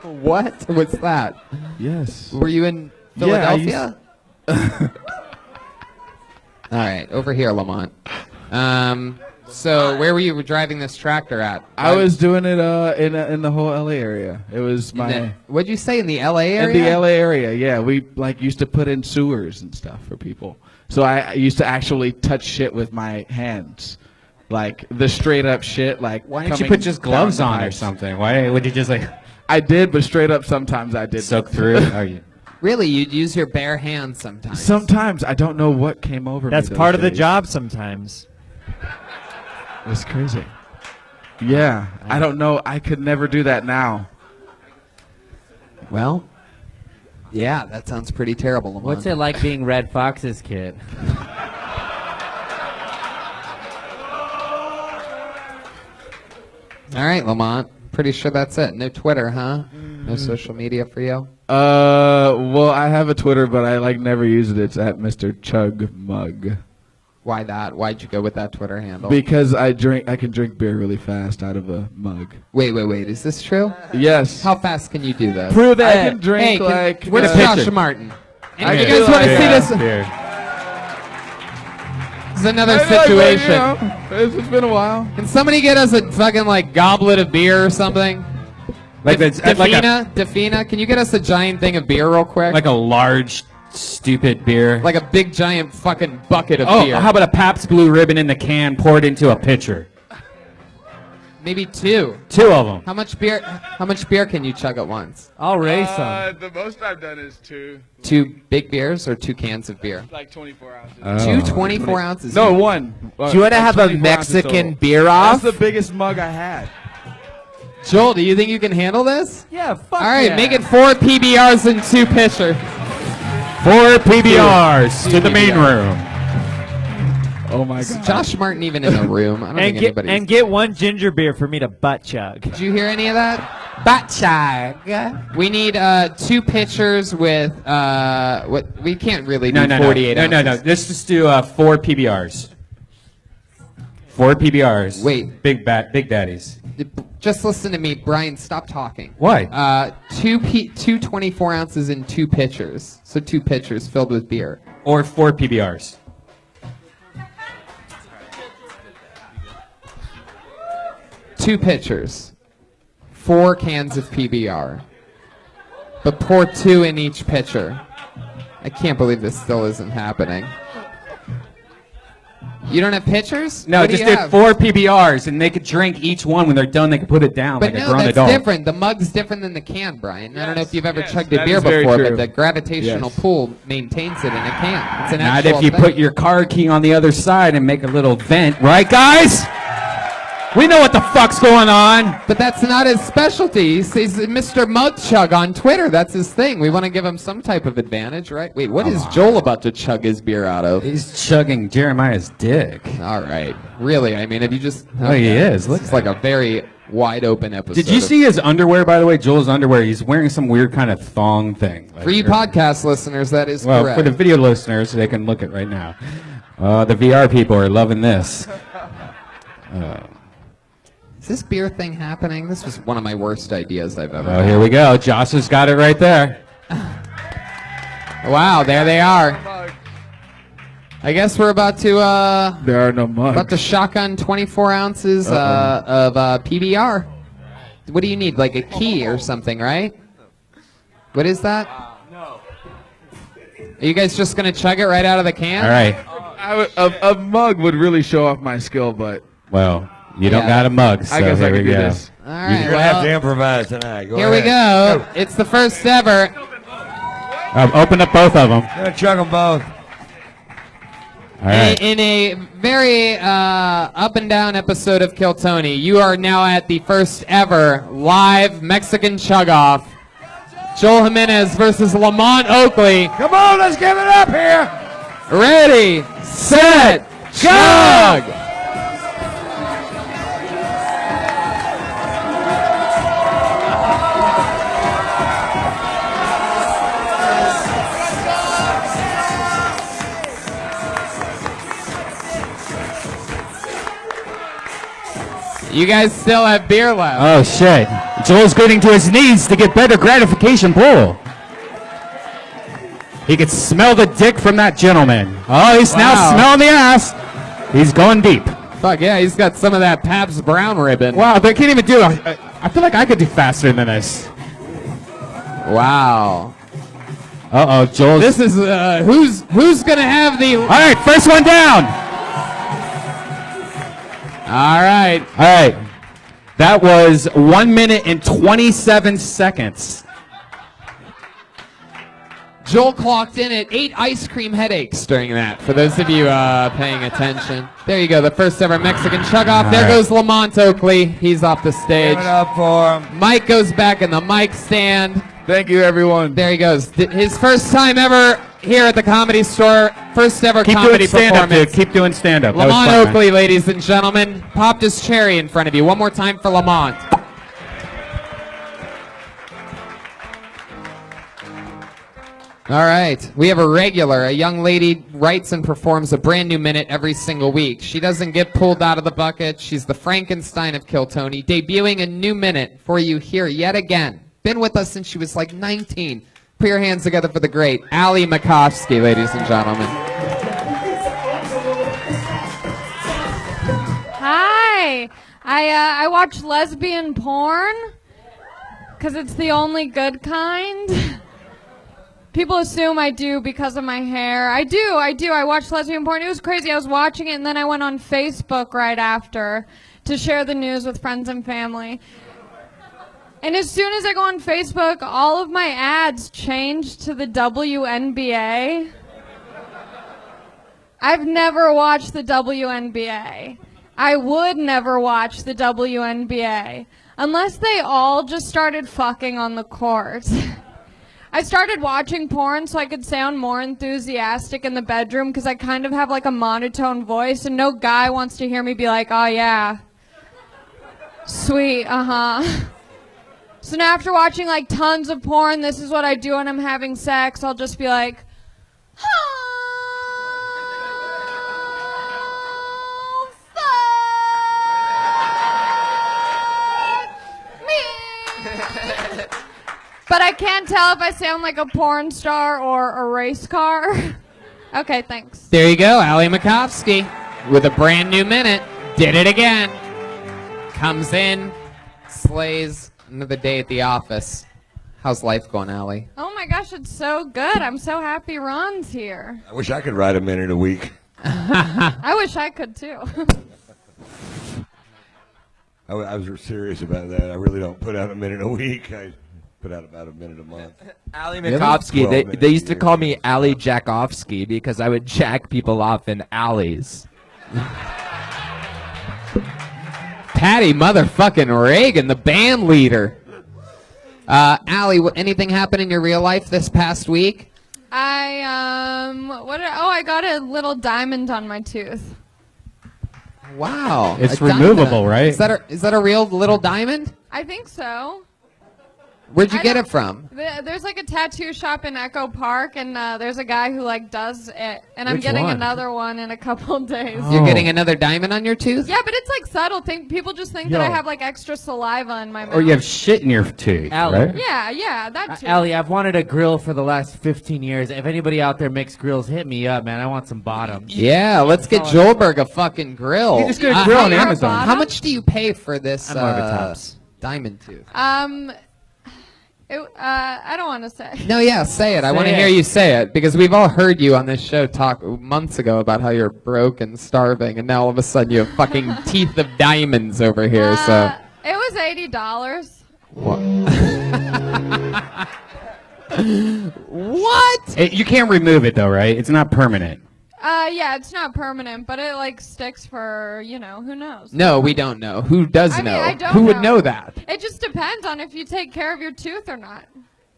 What? What's that? Yes. Were you in Philadelphia? All right, over here, Lamont. So where were you driving this tractor at? I was doing it in the whole LA area. It was what'd you say, in the LA area? In the LA area, yeah. We used to put in sewers and stuff for people. So I used to actually touch shit with my hands. Like the straight up shit, like why didn't you put just gloves on or something? Why would you just I did, but straight up sometimes I did soak through. Really, you'd use your bare hands sometimes. Sometimes I don't know what came over me. That's part of the job sometimes. It was crazy. Yeah, I don't know. I could never do that now. Well, yeah, that sounds pretty terrible, Lamont. What's it like being Red Fox's kid? All right, Lamont. Pretty sure that's it. No Twitter, huh? No social media for you? Well, I have a Twitter, but I never use it. It's at Mr. Chug Mug. Why that? Why'd you go with that Twitter handle? Because I can drink beer really fast out of a mug. Wait. Is this true? Yes. How fast can you do this? Prove it. I can drink where's Josh Martin? You guys want to see this? This is another situation. It's been a while. Can somebody get us a fucking goblet of beer or something? Defina, can you get us a giant thing of beer real quick? Like a large, stupid beer. Like a big giant fucking bucket of beer. Oh, how about a Pabst Blue Ribbon in the can poured into a pitcher? Maybe two. Two of them. How much beer can you chug at once? I'll race them. The most I've done is two. Two big beers or 2 cans of beer? Like 24 ounces. Oh. 2 24 ounces? No, one. Do you want to have a Mexican beer off? That's the biggest mug I had. Joel, do you think you can handle this? Yeah, fuck All right, yeah. make it 4 PBRs and 2 pitcher. 4 PBRs to the main room. Oh my Is God. Josh Martin even in the room? I don't think anybody's... And get 1 ginger beer for me to butt chug. Did you hear any of that? Butt chug. We need 2 pitchers with what we can't really do 48 ounces. No. Let's just do 4 PBRs. 4 PBRs. Wait. Big daddies. Just listen to me, Brian. Stop talking. Why? 2 24 ounces in 2 pitchers. So 2 pitchers filled with beer. Or 4 PBRs. Two pitchers, 4 cans of PBR, but pour 2 in each pitcher. I can't believe this still isn't happening. You don't have pitchers? No, What do just you did have? 4 PBRs, and they could drink each one. When they're done, they could put it down But like a no, grown that's adult. different. The mug's different than the can, Brian. I don't know if you've ever chugged a that beer is very before, true. but the gravitational Yes. pull maintains it in a can. It's an Not actual if you thing. put your car key on the other side and make a little vent, right, guys? We know what the fuck's going on. But that's not his specialty. He's Mr. Mug Chug on Twitter. That's his thing. We want to give him some type of advantage, right? Wait, what is Joel about to chug his beer out of? He's chugging Jeremiah's dick. All right. Really? I mean, have you just... Oh, he is. Look It's like a very wide open episode. Did you see his underwear, by the way? Joel's underwear. He's wearing some weird kind of thong thing. For you podcast listeners, that is Well, correct. for the video listeners, they can look at right now. The VR people are loving this. Is this beer thing happening? This was one of my worst ideas I've ever Oh, had. here we go. Josh has got it right there. Wow, there they are. I guess we're about to There are no mugs. about to shotgun 24 ounces of PBR. What do you need? Like a key or something, right? What is that? No. Are you guys just gonna chug it right out of the can? All right. A mug would really show off my skill, but Well, you don't got a mug, so I guess here I we can do go. this. All right. You're gonna have to improvise tonight. Go Here we ahead. go. It's the first ever. Open up both of them. Gonna chug them both. All right. In a very up and down episode of Kill Tony, you are now at the first ever live Mexican chug off. Joel Jimenez versus Lamont Oakley. Come on, let's give it up here. Ready, set, chug! You guys still have beer left. Oh, shit. Joel's getting to his knees to get better gratification pull. He could smell the dick from that gentleman. Oh, he's now smelling the ass. He's going deep. Fuck yeah, he's got some of that Pabst Brown ribbon. Wow, they can't even do it. I feel like I could do faster than this. Wow. Uh-oh, Joel's... This is, who's gonna have the... All right, first one down. All right. All right. That was 1 minute and 27 seconds. Joel clocked in at 8 ice cream headaches during that, for those of you paying attention. There you go, the first ever Mexican chug-off. There goes Lamont Oakley. He's off the stage. Give it up for him. Mike goes back in the mic stand. Thank you, everyone. There he goes. His first time ever here at the Comedy Store. First ever Keep comedy doing stand-up, performance. dude. Keep doing stand-up. That was Lamont fun, Oakley, ladies and gentlemen, popped his cherry in front of you. One more time for Lamont. All right, we have a regular. A young lady writes and performs a brand new minute every single week. She doesn't get pulled out of the bucket. She's the Frankenstein of Kill Tony, debuting a new minute for you here yet again. Been with us since she was like 19. Put your hands together for the great Ali Macofsky, ladies and gentlemen. Hi. I watch lesbian porn because it's the only good kind. People assume I do because of my hair. I do. I watch lesbian porn. It was crazy. I was watching it, and then I went on Facebook right after to share the news with friends and family. And as soon as I go on Facebook, all of my ads change to the WNBA. I've never watched the WNBA. I would never watch the WNBA unless they all just started fucking on the court. I started watching porn so I could sound more enthusiastic in the bedroom because I kind of have like a monotone voice and no guy wants to hear me be like, oh yeah, sweet, uh-huh. So now after watching like tons of porn, this is what I do when I'm having sex. I'll just be like, oh, fuck me. But I can't tell if I sound like a porn star or a race car. Okay, thanks. There you go, Ali Macofsky with a brand new minute. Did it again. Comes in, slays. Another day at the office. How's life going, Ali? Oh my gosh, it's so good. I'm so happy Ron's here. I wish I could write a minute a week. I wish I could too. I was serious about that. I really don't put out a minute a week. I put out about a minute a month. Ali Macofsky, they used to call me Ali Jackovsky because I would jack people off in alleys. Patty motherfucking Reagan, the band leader. Ali, anything happen in your real life this past week? I got a little diamond on my tooth. Wow. It's a diamond. removable, right? Is that a real little diamond? I think so. Where'd you get it from? There's like a tattoo shop in Echo Park, and there's a guy who like does it, and I'm Which getting one? another one in a couple days. You're getting another diamond on your tooth? Yeah, but it's like subtle. People just think that I have like extra saliva in my mouth. Or you have shit in your tooth, right? Yeah, that too. Allie, I've wanted a grill for the last 15 years. If anybody out there makes grills, hit me up, man. I want some bottoms. Yeah, let's get Joelberg a fucking grill. You just get a grill on Amazon. How much do you pay for this I'm more of a tops. diamond tooth? I don't want to say. No, yeah, say it. I want to Say hear it. you say it because we've all heard you on this show talk months ago about how you're broke and starving, and now all of a sudden you have fucking teeth of diamonds over here. So It was $80. what? You can't remove it though, right? It's not permanent. Yeah, it's not permanent, but it like sticks for, who knows? No, we don't know. Who does know? I don't Who would know that? It just depends on if you take care of your tooth or not.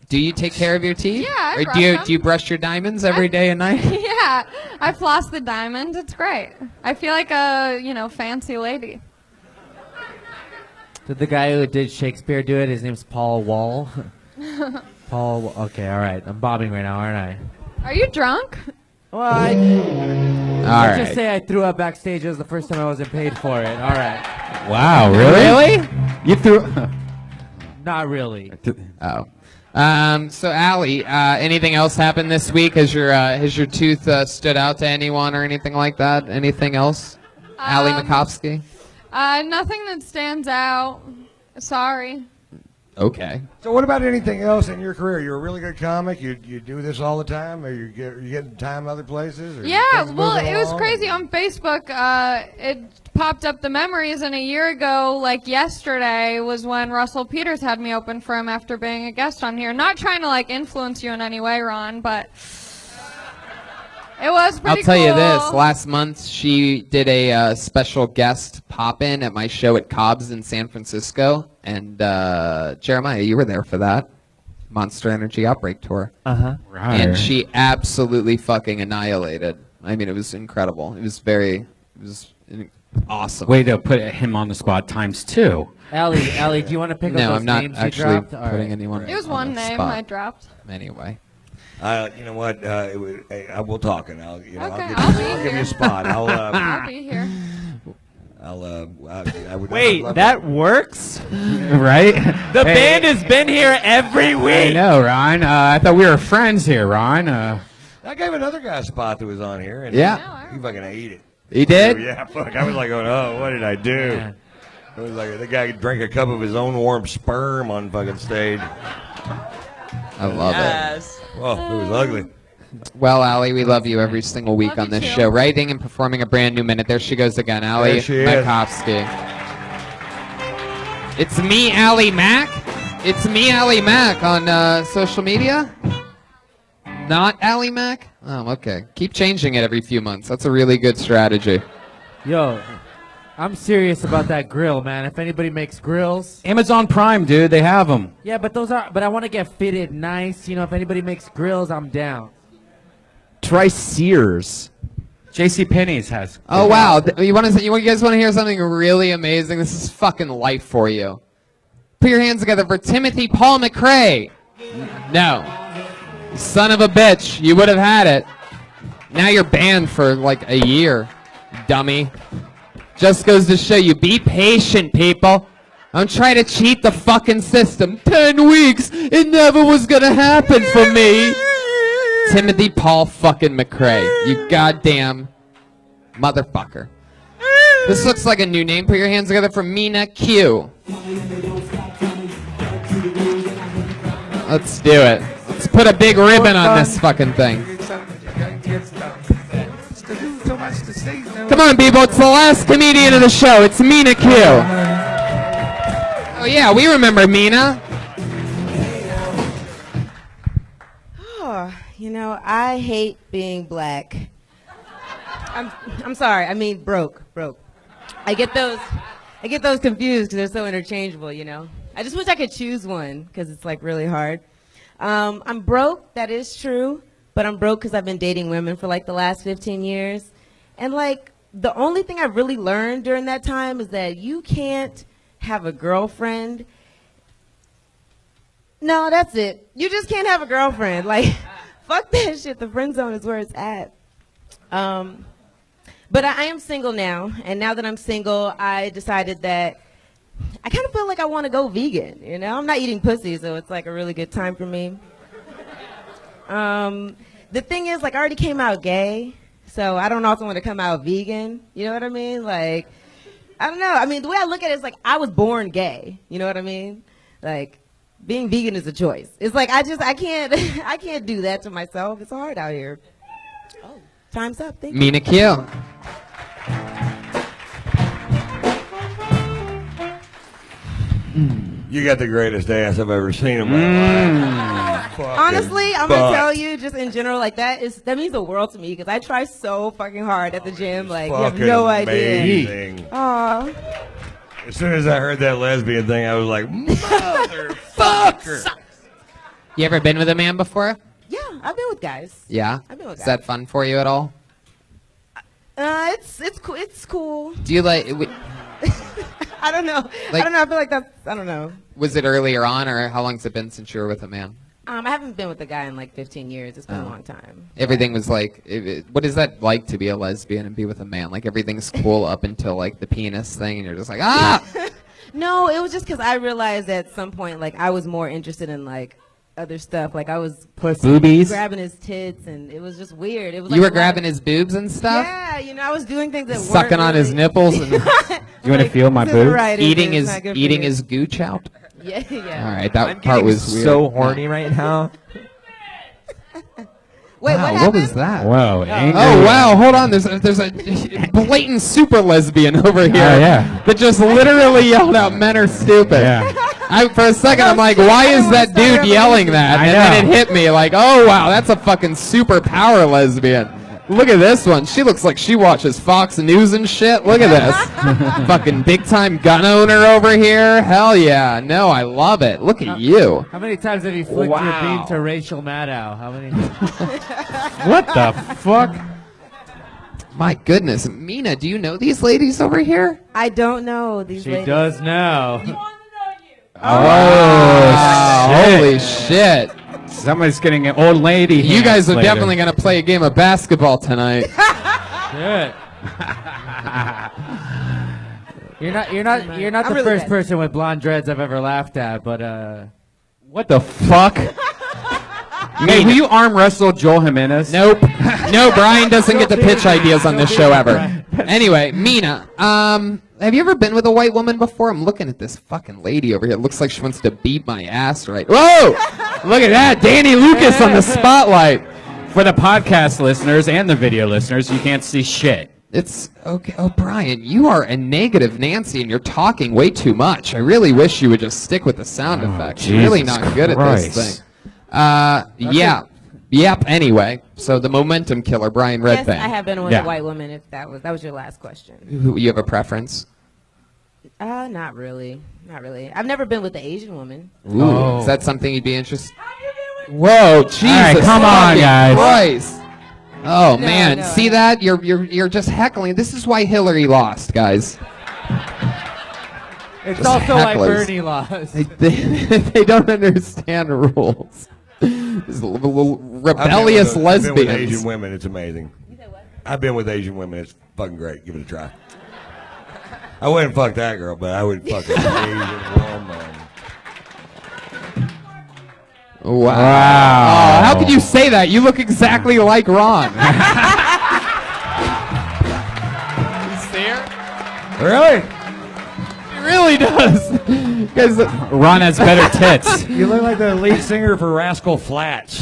Do you take care of your teeth? Yeah, I Or brush do you them. do you brush your diamonds every day and night? Yeah, I floss the diamond. It's great. I feel like a, fancy lady. Did the guy who did Shakespeare do it? His name's Paul Wall. Paul. Okay, all right. I'm bobbing right now, aren't I? Are you drunk? Well, All let's right. just say I threw up backstage. It was the first time I wasn't paid for it. All right. Wow, really? You threw. Not really. Oh. So Allie, anything else happened this week? Has your tooth stood out to anyone or anything like that? Anything else? Allie Macofsky? Nothing that stands out. Sorry. Okay. So what about anything else in your career? You're a really good comic. You do this all the time, or you getting time other places? Or Yeah, things well, moving it was along? crazy on Facebook. It popped up the memories, and a year ago, like yesterday, was when Russell Peters had me open for him after being a guest on here. Not trying to like influence you in any way, Ron, but it was pretty I'll tell you cool. this. Last month, she did a special guest pop-in at my show at Cobb's in San Francisco. And Jeremiah, you were there for that. Monster Energy Outbreak Tour. Uh-huh. Right. And she absolutely fucking annihilated. I mean, it was incredible. It was awesome. Way to put him on the spot ×2. Allie, do you want to pick up No, those I'm not names actually you dropped? All putting right. anyone It was on one the name spot. I dropped. Anyway. You know what? I will talk, and I'll Okay, I'll I'll be give you here. a spot. I'll be here. I would Wait, love that works? Right? The band has been here every I week. know, Ron. I thought we were friends here, Ron. I gave another guy a spot that was on here, and Yeah. he fucking ate it. He did? Yeah, fuck. I was like, oh, what did I do? Yeah. It was like the guy drank a cup of his own warm sperm on fucking stage. I love Well, it was ugly. Well, Allie, we love you every single week Love on you this too. show. Writing and performing a brand new minute. There she goes again, Allie There she is. Macofsky. It's me, Allie Mac. It's me, Allie Mac on social media. Not Allie Mac? Oh, okay. Keep changing it every few months. That's a really good strategy. Yo, I'm serious about that grill, man. If anybody makes grills. Amazon Prime, dude. They have them. Yeah, but I want to get fitted nice. If anybody makes grills, I'm down. Try Sears. JCPenney's has. Oh wow! You guys want to hear something really amazing? This is fucking life for you. Put your hands together for Timothy Paul McRae. No, son of a bitch! You would have had it. Now you're banned for like a year, dummy. Just goes to show you: be patient, people. Don't try to cheat the fucking system. 10 weeks, it never was gonna happen for me. Timothy Paul fucking McRae, you goddamn motherfucker. This looks like a new name. Put your hands together for Mina Q. Let's do it. Let's put a big ribbon on this fucking thing. Come on, people. It's the last comedian of the show. It's Mina Q. Oh, yeah, we remember Mina. I hate being black. I'm sorry. I mean broke. I get those confused because they're so interchangeable. I just wish I could choose one because it's like really hard. I'm broke. That is true. But I'm broke because I've been dating women for like the last 15 years, and like the only thing I've really learned during that time is that you can't have a girlfriend. No, that's it. You just can't have a girlfriend. Like. Fuck that shit. The friend zone is where it's at. But I am single now, and now that I'm single, I decided that I kind of feel like I want to go vegan. I'm not eating pussy, so it's like a really good time for me. The thing is, like, I already came out gay, so I don't also want to come out vegan. You know what I mean? Like, I don't know. I mean, the way I look at it is like I was born gay. You know what I mean? Like, being vegan is a choice. It's like I can't I can't do that to myself. It's hard out here. Oh, time's up. Thank you. Mina Q. You got the greatest ass I've ever seen in my life. Honestly, I'm gonna tell you, just in general, like that means the world to me because I try so fucking hard at the gym. Like you have no idea. Amazing. Aw. As soon as I heard that lesbian thing, I was like, motherfucker. You ever been with a man before? Yeah, I've been with guys. Yeah. I've been with Is guys. that fun for you at all? It's cool. It's cool. Do you like? I don't know. Like- I don't know. I feel like that's. I don't know. Was it earlier on, or how long's it been since you were with a man? I haven't been with a guy in like 15 years. It's been a long time. Everything was like, what is that like to be a lesbian and be with a man? Like everything's cool up until like the penis thing, and you're just like, ah. No, it was just because I realized at some point, like I was more interested in like other stuff. Like I was Boobies? grabbing his tits, and it was just weird. It was. You like were a lot grabbing of- his boobs and stuff. Yeah, I was doing things that Sucking weren't on his really- nipples and You want to feel my this is boobs? right, eating it's his not good for eating you. his gooch out. Yeah, yeah. All right, that I'm part getting was weird. so horny right now. Wait, Wow, what what happened? was that? Whoa, Oh wow, hold on. There's a blatant super lesbian over here. Oh, yeah. That just literally yelled out, "Men are stupid." Yeah. For a second, I'm like, why is that dude yelling that? I And then know. it hit me like, oh wow, that's a fucking super power lesbian. Look at this one. She looks like she watches Fox News and shit. Look at this. Fucking big time gun owner over here. Hell yeah. No, I love it. Look at you. How many times have you flicked your Wow. beam to Rachel Maddow? How many? What the fuck? My goodness. Mina, do you know these ladies over here? I don't know these She ladies. does now. Holy shit. Somebody's getting an old lady. You guys are later. definitely going to play a game of basketball tonight. Shit. You're not I'm the really first good. person with blonde dreads I've ever laughed at, but what the fuck? Hey, will you arm wrestle Joel Jimenez? Nope. No, Brian doesn't get to pitch ideas on this show ever. Anyway, Mina, have you ever been with a white woman before? I'm looking at this fucking lady over here. It looks like she wants to beat my ass right. Whoa! Look at that. Danny Lucas on the spotlight. For the podcast listeners and the video listeners, you can't see shit. It's okay. Oh, Brian, you are a negative Nancy and you're talking way too much. I really wish you would just stick with the sound effects. You're really Jesus not good at Christ. this thing. Yeah. Yep. Anyway, so the momentum killer, Brian Yes, Redband. I have been with Yeah. a white woman. If that was your last question. You have a preference? Not really. Not really. I've never been with an Asian woman. Ooh, is that something you'd be interested? Whoa, Jesus! right, come on, fucking guys. Christ. Oh No, man, no, see that? You're just heckling. This is why Hillary lost, guys. It's Just also why hecklers. Bernie lost. They don't understand rules. These little rebellious I've been with lesbians. Asian women. It's amazing. I've been with Asian women. It's fucking great. Give it a try. I wouldn't fuck that girl, but I would fuck an Asian woman. Wow. Oh, how could you say that? You look exactly like Ron. See her? Really? He really does. Guys, Ron has better tits. You look like the lead singer for Rascal Flatts.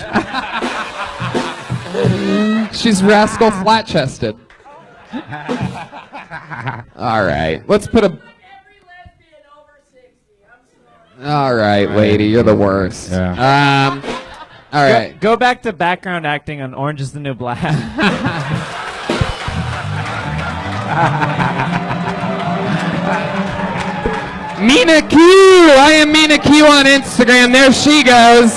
she's rascal flat-chested. All right, let's put a. All right, lady, you're the worst. Yeah. All right. Go back to background acting on Orange is the New Black. Mina Q. I am Mina Q on Instagram. There she goes.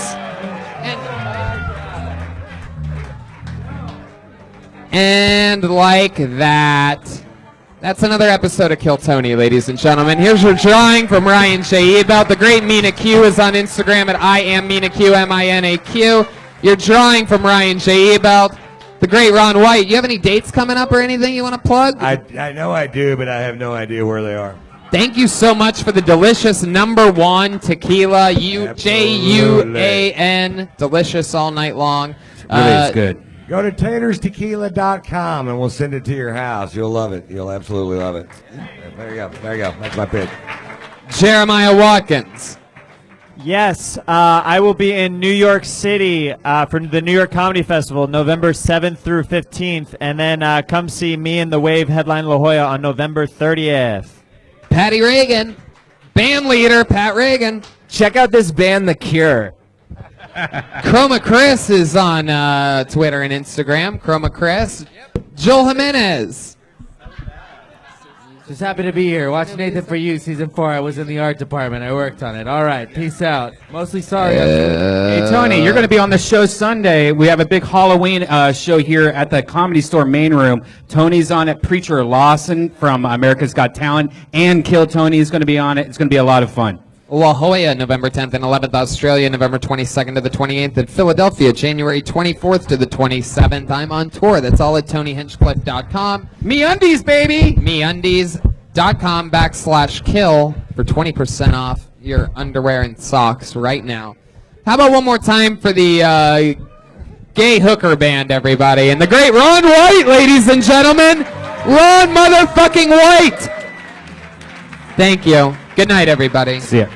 And like that. That's another episode of Kill Tony, ladies and gentlemen. Here's your drawing from Ryan J. About. The great Mina Q is on Instagram at I am Mina Q, MINAQ. Your drawing from Ryan J. About. The great Ron White. You have any dates coming up or anything you want to plug? I know I do, but I have no idea where they are. Thank you so much for the delicious #1 tequila, Juan. Delicious all night long. Really is good. Go to taterstequila.com and we'll send it to your house. You'll love it. You'll absolutely love it. There you go. There you go. That's my pitch. Jeremiah Watkins. Yes, I will be in New York City for the New York Comedy Festival, November 7th through 15th. And then come see me and The Wave headline La Jolla on November 30th. Patty Reagan, band leader, Pat Reagan. Check out this band, The Cure. Chroma Chris is on Twitter and Instagram. Chroma Chris. Joel Jimenez. Just happy to be here. Watch Nathan For You, season 4. I was in the art department. I worked on it. All right, peace out. Mostly sorry. Hey, Tony, you're going to be on the show Sunday. We have a big Halloween show here at the Comedy Store main room. Tony's on it. Preacher Lawson from America's Got Talent and Kill Tony is going to be on it. It's going to be a lot of fun. La Jolla, November 10th and 11th. Australia, November 22nd to the 28th. And Philadelphia, January 24th to the 27th. I'm on tour. That's all at TonyHinchcliffe.com. MeUndies, baby! MeUndies.com/kill for 20% off your underwear and socks right now. How about one more time for the gay hooker band, everybody? And the great Ron White, ladies and gentlemen. Ron motherfucking White! Thank you. Good night, everybody. See ya.